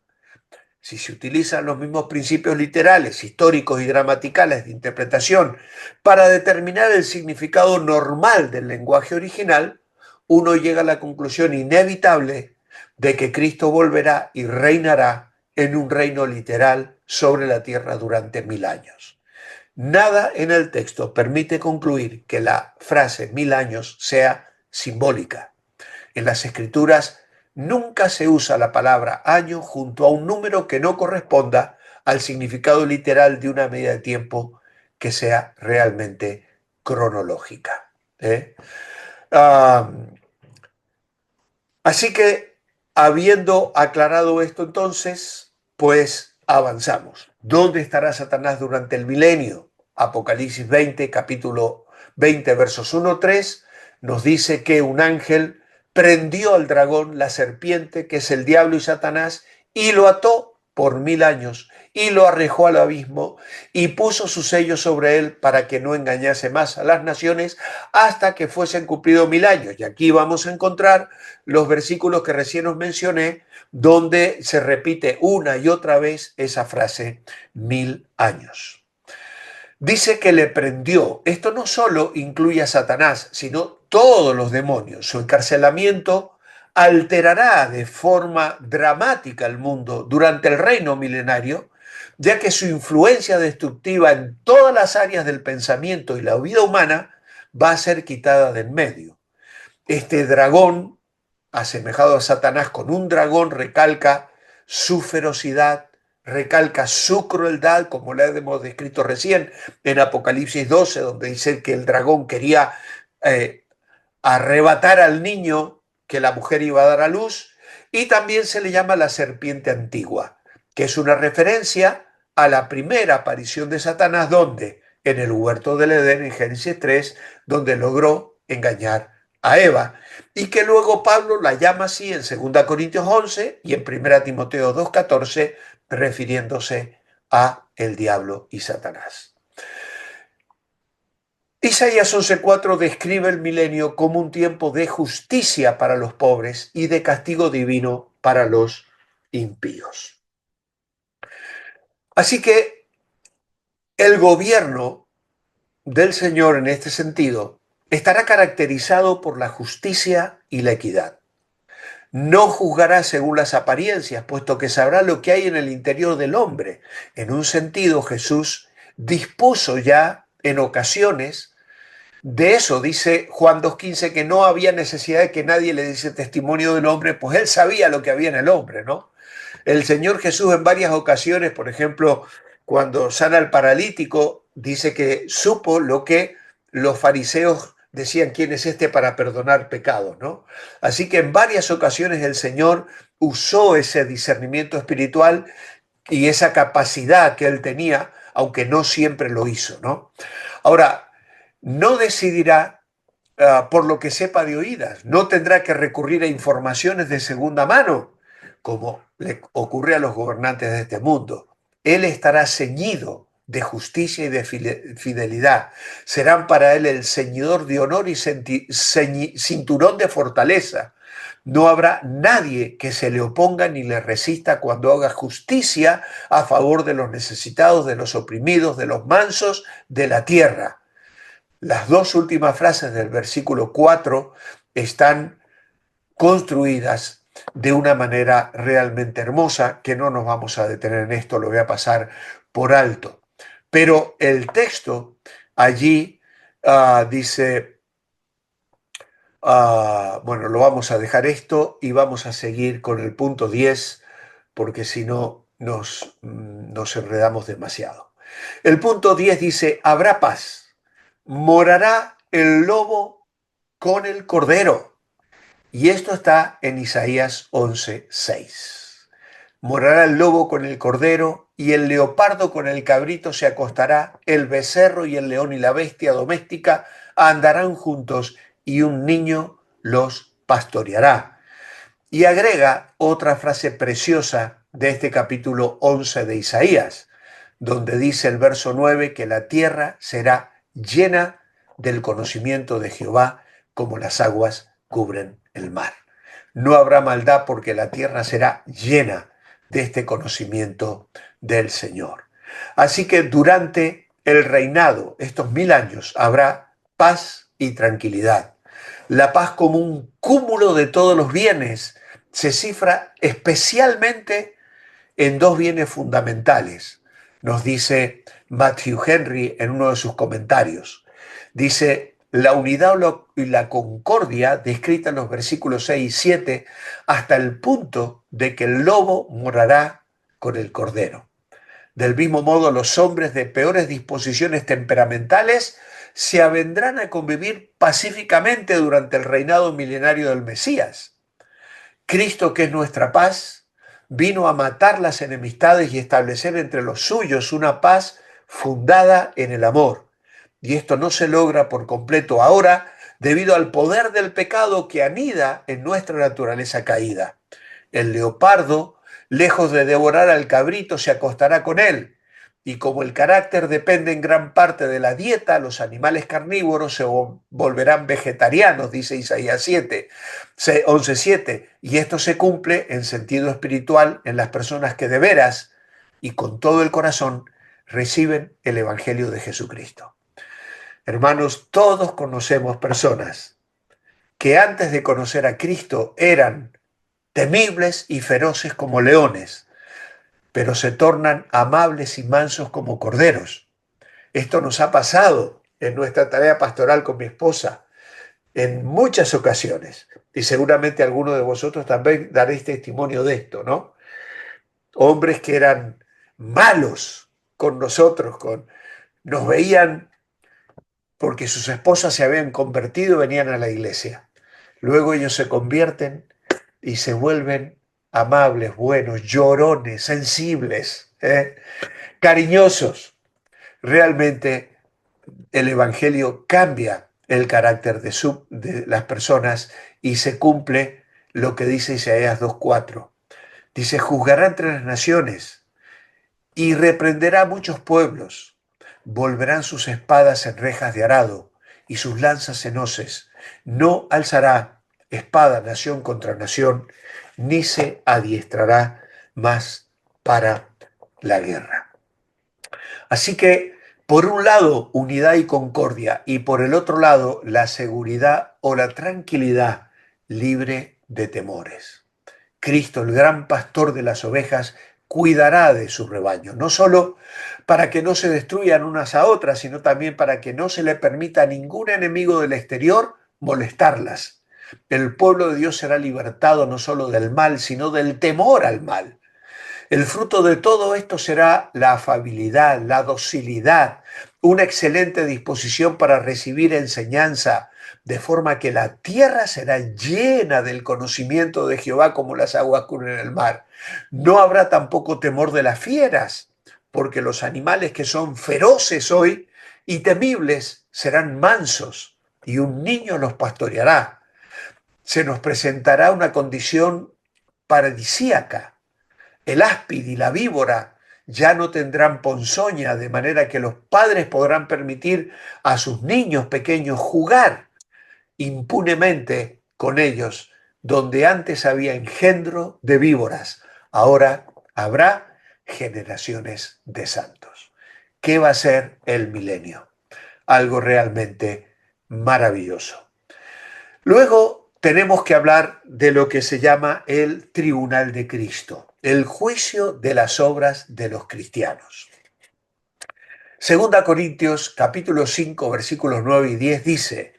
Si se utilizan los mismos principios literales, históricos y gramaticales de interpretación para determinar el significado normal del lenguaje original, uno llega a la conclusión inevitable de que Cristo volverá y reinará en un reino literal sobre la tierra durante 1000 años. Nada en el texto permite concluir que la frase 1000 años sea simbólica. En las escrituras nunca se usa la palabra año junto a un número que no corresponda al significado literal de una medida de tiempo que sea realmente cronológica. Así que, habiendo aclarado esto entonces, pues avanzamos. ¿Dónde estará Satanás durante el milenio? Apocalipsis 20, capítulo 20, versos 1-3, nos dice que un ángel prendió al dragón, la serpiente, que es el diablo y Satanás, y lo ató por 1000 años, y lo arrojó al abismo, y puso su sello sobre él para que no engañase más a las naciones hasta que fuesen cumplidos 1000 años. Y aquí vamos a encontrar los versículos que recién os mencioné, donde se repite una y otra vez esa frase, 1000 años. Dice que le prendió. Esto no solo incluye a Satanás, sino todos los demonios. Su encarcelamiento alterará de forma dramática el mundo durante el reino milenario, ya que su influencia destructiva en todas las áreas del pensamiento y la vida humana va a ser quitada de en medio. Este dragón, asemejado a Satanás con un dragón, recalca su ferocidad, recalca su crueldad, como la hemos descrito recién en Apocalipsis 12, donde dice que el dragón quería eh, arrebatar al niño que la mujer iba a dar a luz, y también se le llama la serpiente antigua, que es una referencia a la primera aparición de Satanás, donde en el huerto del Edén, en Génesis 3, donde logró engañar a Eva, y que luego Pablo la llama así en 2 Corintios 11 y en 1 Timoteo 2:14, refiriéndose a el diablo y Satanás. Isaías 11:4 describe el milenio como un tiempo de justicia para los pobres y de castigo divino para los impíos. Así que el gobierno del Señor en este sentido estará caracterizado por la justicia y la equidad. No juzgará según las apariencias, puesto que sabrá lo que hay en el interior del hombre. En un sentido, Jesús dispuso ya en ocasiones. De eso dice Juan 2:15, que no había necesidad de que nadie le diese testimonio del hombre, pues él sabía lo que había en el hombre, ¿no? El Señor Jesús en varias ocasiones, por ejemplo, cuando sana al paralítico, dice que supo lo que los fariseos decían: ¿quién es este para perdonar pecados?, ¿no? Así que en varias ocasiones el Señor usó ese discernimiento espiritual y esa capacidad que él tenía, aunque no siempre lo hizo, ¿no? Ahora, no decidirá por lo que sepa de oídas, no tendrá que recurrir a informaciones de segunda mano, como le ocurre a los gobernantes de este mundo. Él estará ceñido de justicia y de fidelidad. Serán para él el ceñidor de honor y cinturón de fortaleza. No habrá nadie que se le oponga ni le resista cuando haga justicia a favor de los necesitados, de los oprimidos, de los mansos de la tierra. Las dos últimas frases del versículo 4 están construidas de una manera realmente hermosa, que no nos vamos a detener en esto, lo voy a pasar por alto. Pero el texto allí dice, bueno, lo vamos a dejar esto y vamos a seguir con el punto 10, porque si no nos enredamos demasiado. El punto 10 dice: habrá paz, morará el lobo con el cordero. Y esto está en Isaías 11:6. Morará el lobo con el cordero, y el leopardo con el cabrito se acostará, el becerro y el león y la bestia doméstica andarán juntos, y un niño los pastoreará. Y agrega otra frase preciosa de este capítulo 11 de Isaías, donde dice el verso 9 que la tierra será llena del conocimiento de Jehová, como las aguas cubren el mar. No habrá maldad, porque la tierra será llena de este conocimiento del Señor. Así que durante el reinado, estos 1000 años, habrá paz y tranquilidad. La paz, como un cúmulo de todos los bienes, se cifra especialmente en dos bienes fundamentales, nos dice Matthew Henry en uno de sus comentarios. Dice: la unidad y la concordia descrita en los versículos 6 y 7, hasta el punto de que el lobo morará con el cordero. Del mismo modo, los hombres de peores disposiciones temperamentales se avendrán a convivir pacíficamente durante el reinado milenario del Mesías. Cristo, que es nuestra paz, vino a matar las enemistades y establecer entre los suyos una paz fundada en el amor. Y esto no se logra por completo ahora, debido al poder del pecado que anida en nuestra naturaleza caída. El leopardo, lejos de devorar al cabrito, se acostará con él. Y como el carácter depende en gran parte de la dieta, los animales carnívoros se volverán vegetarianos, dice Isaías 11:7. Y esto se cumple en sentido espiritual en las personas que de veras y con todo el corazón reciben el Evangelio de Jesucristo. Hermanos, todos conocemos personas que antes de conocer a Cristo eran temibles y feroces como leones, pero se tornan amables y mansos como corderos. Esto nos ha pasado en nuestra tarea pastoral con mi esposa en muchas ocasiones, y seguramente algunos de vosotros también daréis testimonio de esto, ¿no? Hombres que eran malos con nosotros, nos veían porque sus esposas se habían convertido y venían a la iglesia. Luego ellos se convierten y se vuelven amables, buenos, llorones, sensibles, cariñosos. Realmente el Evangelio cambia el carácter de las personas y se cumple lo que dice Isaías 2:4. Dice, juzgará entre las naciones y reprenderá a muchos pueblos. Volverán sus espadas en rejas de arado y sus lanzas en hoces. No alzará espada nación contra nación, ni se adiestrará más para la guerra. Así que, por un lado, unidad y concordia, y por el otro lado, la seguridad o la tranquilidad libre de temores. Cristo, el gran pastor de las ovejas, cuidará de su rebaño, no solo para que no se destruyan unas a otras, sino también para que no se le permita a ningún enemigo del exterior molestarlas. El pueblo de Dios será libertado no solo del mal, sino del temor al mal. El fruto de todo esto será la afabilidad, la docilidad, una excelente disposición para recibir enseñanza, de forma que la tierra será llena del conocimiento de Jehová como las aguas cubren el mar. No habrá tampoco temor de las fieras, porque los animales que son feroces hoy y temibles serán mansos, y un niño los pastoreará. Se nos presentará una condición paradisíaca. El áspid y la víbora ya no tendrán ponzoña, de manera que los padres podrán permitir a sus niños pequeños jugar impunemente con ellos, donde antes había engendro de víboras, ahora habrá generaciones de santos. ¿Qué va a ser el milenio? Algo realmente maravilloso. Luego tenemos que hablar de lo que se llama el tribunal de Cristo, el juicio de las obras de los cristianos. Segunda Corintios capítulo 5 versículos 9 y 10 dice,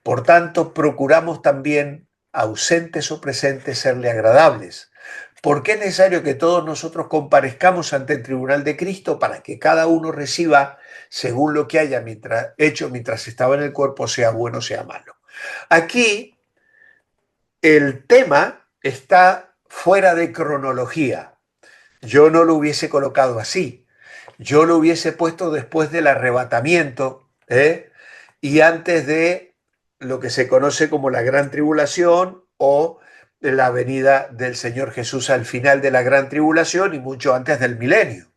por tanto procuramos también, ausentes o presentes, serle agradables, porque es necesario que todos nosotros comparezcamos ante el tribunal de Cristo para que cada uno reciba según lo que haya hecho mientras estaba en el cuerpo, sea bueno o sea malo. Aquí el tema está fuera de cronología. Yo no lo hubiese colocado así. Yo lo hubiese puesto después del arrebatamiento, y antes de lo que se conoce como la gran tribulación o la venida del Señor Jesús al final de la gran tribulación y mucho antes del milenio.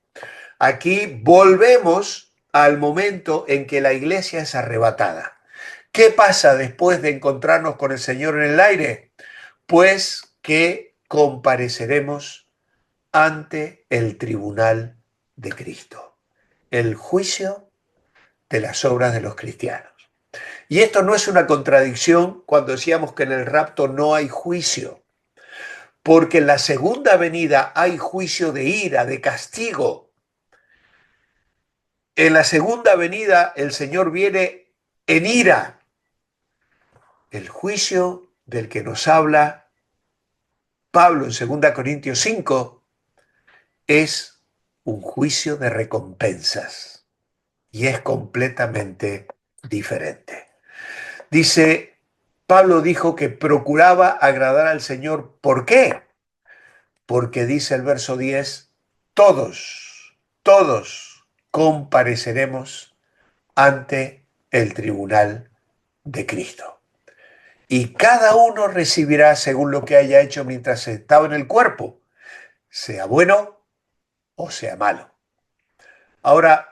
Aquí volvemos al momento en que la iglesia es arrebatada. ¿Qué pasa después de encontrarnos con el Señor en el aire? Pues que compareceremos ante el tribunal de Cristo, el juicio de las obras de los cristianos. Y esto no es una contradicción cuando decíamos que en el rapto no hay juicio, porque en la segunda venida hay juicio de ira, de castigo. En la segunda venida el Señor viene en ira. El juicio del que nos habla Pablo en 2 Corintios 5 es un juicio de recompensas y es completamente diferente. Dice, Pablo dijo que procuraba agradar al Señor. ¿Por qué? Porque dice el verso 10, todos compareceremos ante el tribunal de Cristo. Y cada uno recibirá según lo que haya hecho mientras estaba en el cuerpo, sea bueno o sea malo. Ahora,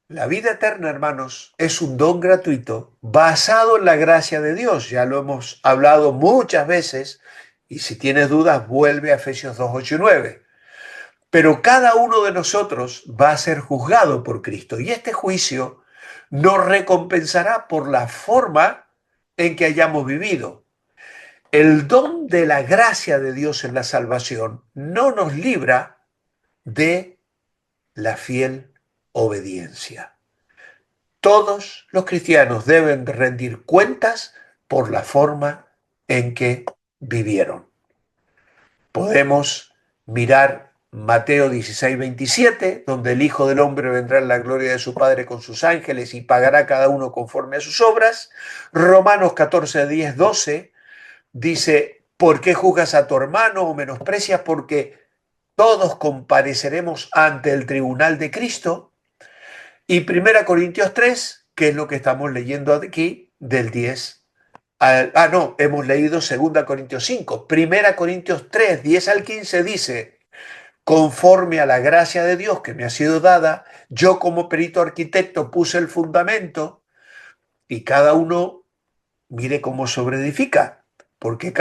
la vida eterna, hermanos, es un don gratuito basado en la gracia de Dios. Ya lo hemos hablado muchas veces y si tienes dudas, vuelve a Efesios 2, 8 y 9. Pero cada uno de nosotros va a ser juzgado por Cristo y este juicio nos recompensará por la forma en que hayamos vivido. El don de la gracia de Dios en la salvación no nos libra de la fiel obediencia. Todos los cristianos deben rendir cuentas por la forma en que vivieron. Podemos mirar Mateo 16:27, donde el Hijo del Hombre vendrá en la gloria de su Padre con sus ángeles y pagará cada uno conforme a sus obras. Romanos 14:10-12 dice, ¿por qué juzgas a tu hermano o menosprecias? Porque todos compareceremos ante el tribunal de Cristo. Y 1 Corintios 3, que es lo que estamos leyendo aquí, del 10 hemos leído 2 Corintios 5. 1 Corintios 3, 10 al 15 dice, conforme a la gracia de Dios que me ha sido dada, yo como perito arquitecto puse el fundamento y cada uno mire cómo sobreedifica, porque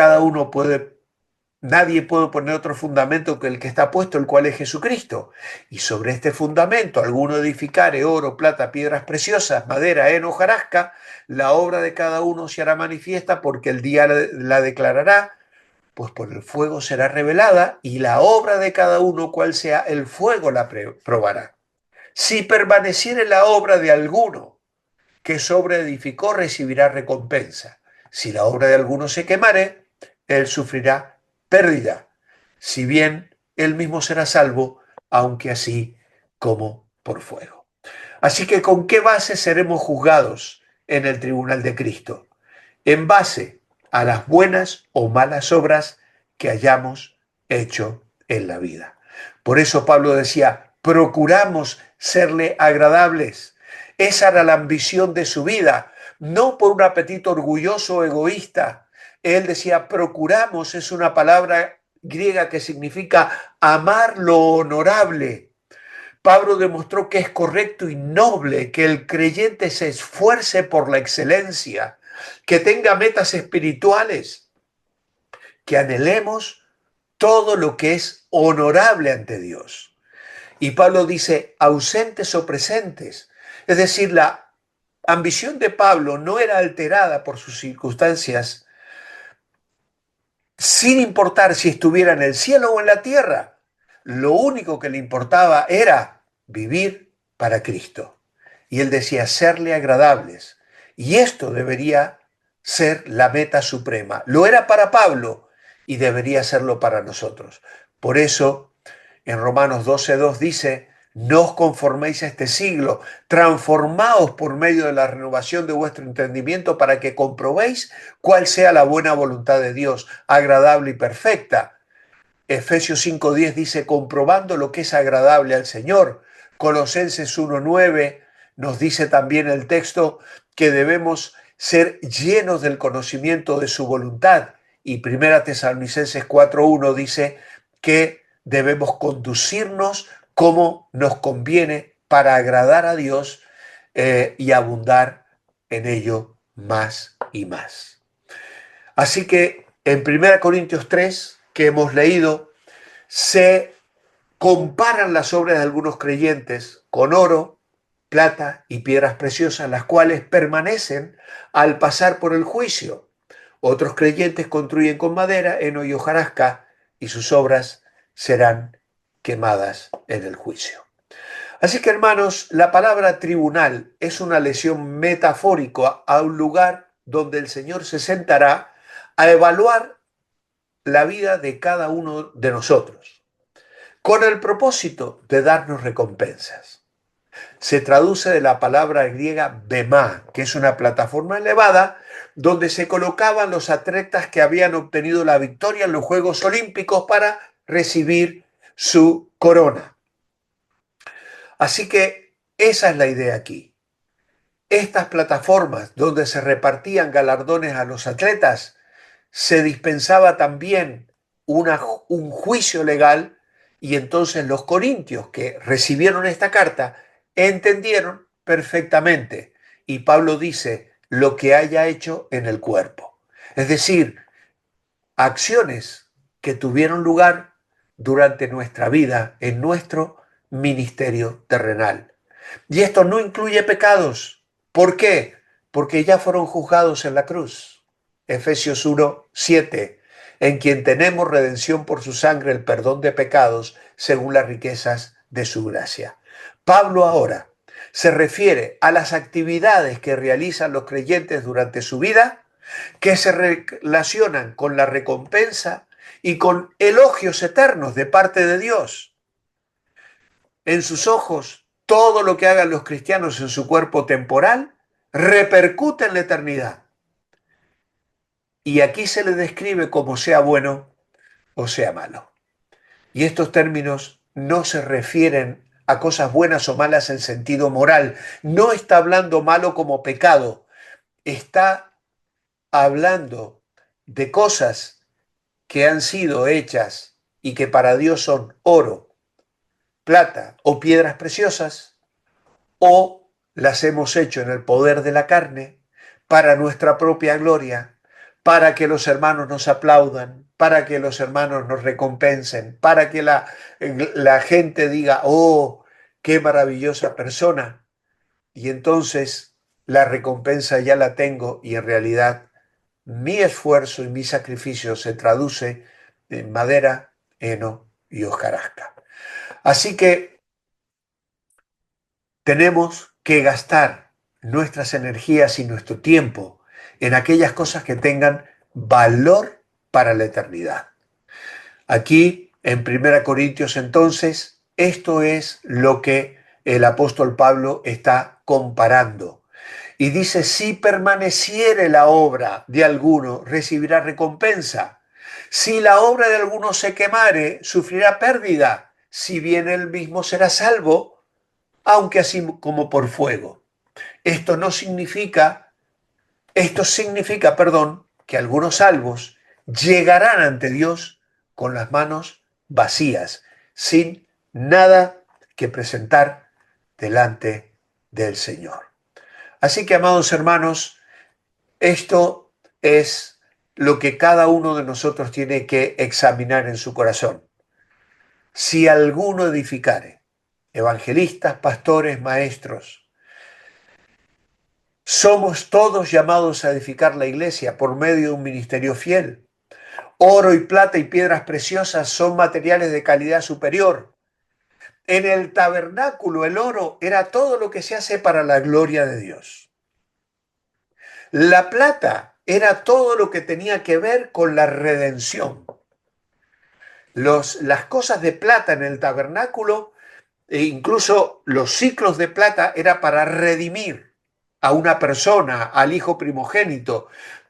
nadie puede poner otro fundamento que el que está puesto, el cual es Jesucristo. Y sobre este fundamento, alguno edificare oro, plata, piedras preciosas, madera, heno, hojarasca, la obra de cada uno se hará manifiesta porque el día la declarará, pues por el fuego será revelada y la obra de cada uno, cual sea el fuego, la probará. Si permaneciere la obra de alguno que sobreedificó, recibirá recompensa. Si la obra de alguno se quemare, él sufrirá pérdida, si bien él mismo será salvo, aunque así como por fuego. Así que, ¿con qué base seremos juzgados en el tribunal de Cristo? En base a las buenas o malas obras que hayamos hecho en la vida. Por eso Pablo decía, procuramos serle agradables. Esa era la ambición de su vida, no por un apetito orgulloso o egoísta. Él decía, procuramos, es una palabra griega que significa amar lo honorable. Pablo demostró que es correcto y noble que el creyente se esfuerce por la excelencia, que tenga metas espirituales, que anhelemos todo lo que es honorable ante Dios. Y Pablo dice, ausentes o presentes. Es decir, la ambición de Pablo no era alterada por sus circunstancias, sin importar si estuviera en el cielo o en la tierra. Lo único que le importaba era vivir para Cristo. Y él decía, serle agradables. Y esto debería ser la meta suprema. Lo era para Pablo y debería serlo para nosotros. Por eso, en Romanos 12:2 dice, no os conforméis a este siglo, transformaos por medio de la renovación de vuestro entendimiento para que comprobéis cuál sea la buena voluntad de Dios, agradable y perfecta. Efesios 5:10 dice, comprobando lo que es agradable al Señor. Colosenses 1:9 nos dice también el texto que debemos ser llenos del conocimiento de su voluntad. Y 1 Tesalonicenses 4:1 dice que debemos conducirnos como nos conviene para agradar a Dios y abundar en ello más y más. Así que en 1 Corintios 3, que hemos leído, se comparan las obras de algunos creyentes con oro, plata y piedras preciosas, las cuales permanecen al pasar por el juicio. Otros creyentes construyen con madera, heno y hojarasca, y sus obras serán quemadas en el juicio. Así que, hermanos, la palabra tribunal es una alusión metafórica a un lugar donde el Señor se sentará a evaluar la vida de cada uno de nosotros, con el propósito de darnos recompensas. Se traduce de la palabra griega bemá, que es una plataforma elevada donde se colocaban los atletas que habían obtenido la victoria en los Juegos Olímpicos para recibir su corona. Así que esa es la idea aquí. Estas plataformas donde se repartían galardones a los atletas, se dispensaba también un juicio legal, y entonces los corintios que recibieron esta carta entendieron perfectamente. Y Pablo dice, lo que haya hecho en el cuerpo. Es decir, acciones que tuvieron lugar durante nuestra vida, en nuestro ministerio terrenal. Y esto no incluye pecados. ¿Por qué? porque ya fueron juzgados en la cruz. Efesios 1:7, en quien tenemos redención por su sangre, el perdón de pecados, según las riquezas de su gracia. Pablo ahora se refiere a las actividades que realizan los creyentes durante su vida, que se relacionan con la recompensa y con elogios eternos de parte de Dios. En sus ojos, todo lo que hagan los cristianos en su cuerpo temporal repercute en la eternidad. Y aquí se le describe como sea bueno o sea malo. Y estos términos no se refieren a cosas buenas o malas en sentido moral. No está hablando malo como pecado. Está hablando de cosas que han sido hechas y que para Dios son oro, plata o piedras preciosas, o las hemos hecho en el poder de la carne para nuestra propia gloria, para que los hermanos nos aplaudan, para que los hermanos nos recompensen, para que la gente diga, oh, qué maravillosa persona. Y entonces la recompensa ya la tengo y en realidad mi esfuerzo y mi sacrificio se traduce en madera, heno y hojarasca. Así que tenemos que gastar nuestras energías y nuestro tiempo en aquellas cosas que tengan valor para la eternidad. Aquí, en 1 Corintios, entonces, esto es lo que el apóstol Pablo está comparando. Y dice, si permaneciere la obra de alguno, recibirá recompensa. Si la obra de alguno se quemare, sufrirá pérdida. Si bien él mismo será salvo, aunque así como por fuego. Esto significa, que algunos salvos llegarán ante Dios con las manos vacías, sin nada que presentar delante del Señor. Así que, amados hermanos, esto es lo que cada uno de nosotros tiene que examinar en su corazón. Si alguno edificare, evangelistas, pastores, maestros, somos todos llamados a edificar la iglesia por medio de un ministerio fiel. Oro y plata y piedras preciosas son materiales de calidad superior. En el tabernáculo el oro era todo lo que se hace para la gloria de Dios. La plata era todo lo que tenía que ver con la redención. Las cosas de plata en el tabernáculo, e incluso los ciclos de plata, era para redimir a una persona, al hijo primogénito.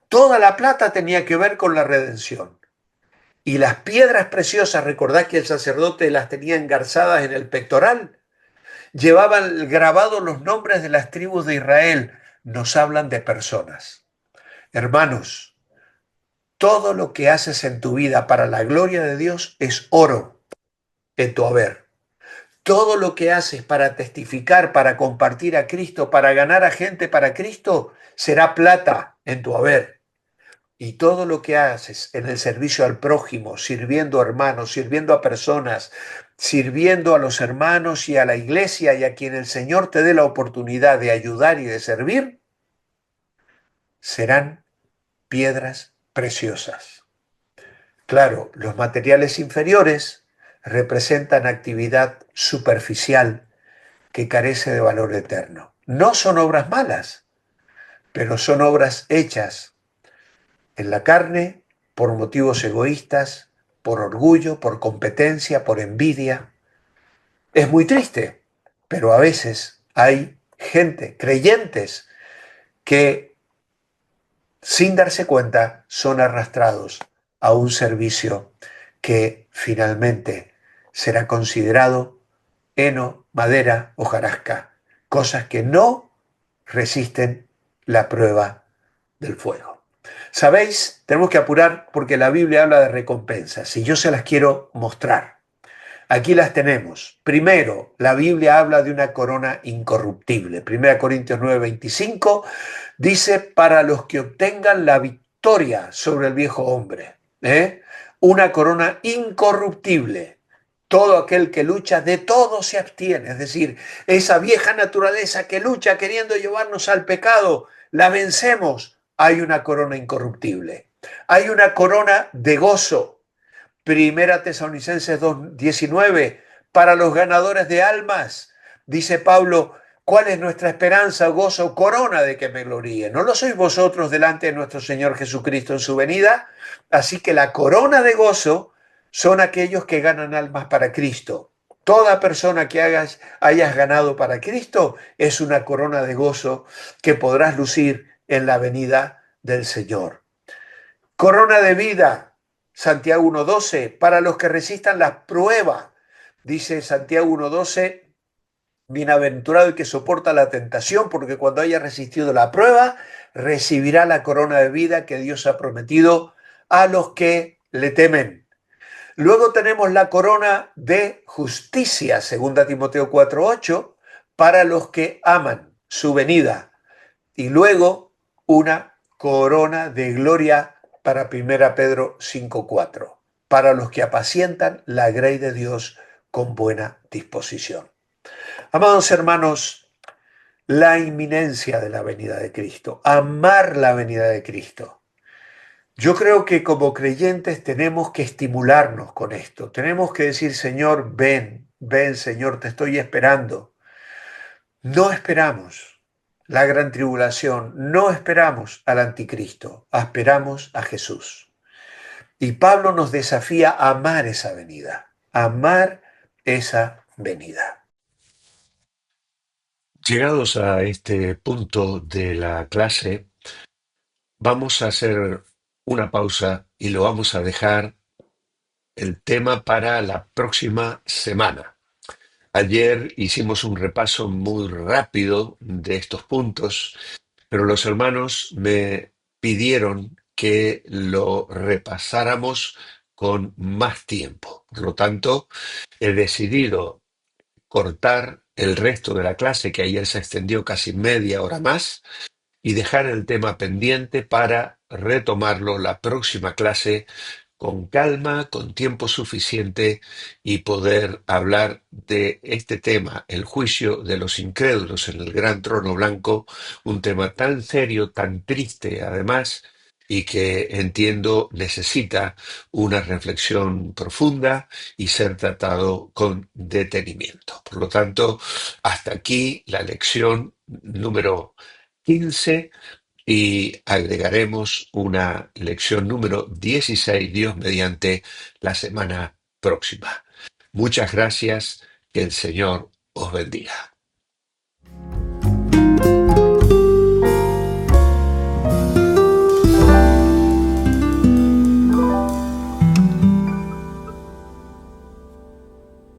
Toda la plata tenía que ver con la redención. Y las piedras preciosas, recordad que el sacerdote las tenía engarzadas en el pectoral, llevaban grabados los nombres de las tribus de Israel, nos hablan de personas. Hermanos, todo lo que haces en tu vida para la gloria de Dios es oro en tu haber. Todo lo que haces para testificar, para compartir a Cristo, para ganar a gente para Cristo, será plata en tu haber. Y todo lo que haces en el servicio al prójimo, sirviendo a hermanos, sirviendo a personas, sirviendo a los hermanos y a la iglesia y a quien el Señor te dé la oportunidad de ayudar y de servir, serán piedras preciosas. Claro, los materiales inferiores representan actividad superficial que carece de valor eterno. No son obras malas, pero son obras hechas en la carne por motivos egoístas, por orgullo, por competencia, por envidia. Es muy triste, pero a veces hay gente, creyentes, que sin darse cuenta son arrastrados a un servicio que finalmente será considerado heno, madera, hojarasca, cosas que no resisten la prueba del fuego. ¿Sabéis? Tenemos que apurar porque la Biblia habla de recompensas y yo se las quiero mostrar. Aquí las tenemos. Primero, la Biblia habla de una corona incorruptible. 1 Corintios 9:25 dice, para los que obtengan la victoria sobre el viejo hombre. Una corona incorruptible. Todo aquel que lucha, de todo se abstiene. Es decir, esa vieja naturaleza que lucha queriendo llevarnos al pecado, la vencemos, hay una corona incorruptible. Hay una corona de gozo. Primera Tesalonicenses 2:19, para los ganadores de almas, dice Pablo, ¿cuál es nuestra esperanza, gozo, corona de que me gloríe? ¿No lo sois vosotros delante de nuestro Señor Jesucristo en su venida? Así que la corona de gozo son aquellos que ganan almas para Cristo. Toda persona que hayas ganado para Cristo es una corona de gozo que podrás lucir en la venida del Señor. Corona de vida, Santiago 1:12, para los que resistan las pruebas, dice Santiago 1:12, bienaventurado el que soporta la tentación, porque cuando haya resistido la prueba, recibirá la corona de vida que Dios ha prometido a los que le temen. Luego tenemos la corona de justicia, 2 Timoteo 4:8, para los que aman su venida. Y luego una corona de gloria para 1 Pedro 5:4, para los que apacientan la grey de Dios con buena disposición. Amados hermanos, la inminencia de la venida de Cristo, amar la venida de Cristo. Yo creo que como creyentes tenemos que estimularnos con esto. Tenemos que decir, Señor, ven, ven, Señor, te estoy esperando. No esperamos la gran tribulación, no esperamos al anticristo, esperamos a Jesús. Y Pablo nos desafía a amar esa venida, amar esa venida. Llegados a este punto de la clase, vamos a hacer una pausa y lo vamos a dejar el tema para la próxima semana. Ayer hicimos un repaso muy rápido de estos puntos, pero los hermanos me pidieron que lo repasáramos con más tiempo. Por lo tanto, he decidido cortar el resto de la clase, que ayer se extendió casi media hora más, y dejar el tema pendiente para retomarlo la próxima clase con calma, con tiempo suficiente y poder hablar de este tema, el juicio de los incrédulos en el gran trono blanco, un tema tan serio, tan triste además, y que entiendo necesita una reflexión profunda y ser tratado con detenimiento. Por lo tanto, hasta aquí la lección número 15 y agregaremos una lección número 16, Dios mediante, la semana próxima. Muchas gracias, que el Señor os bendiga.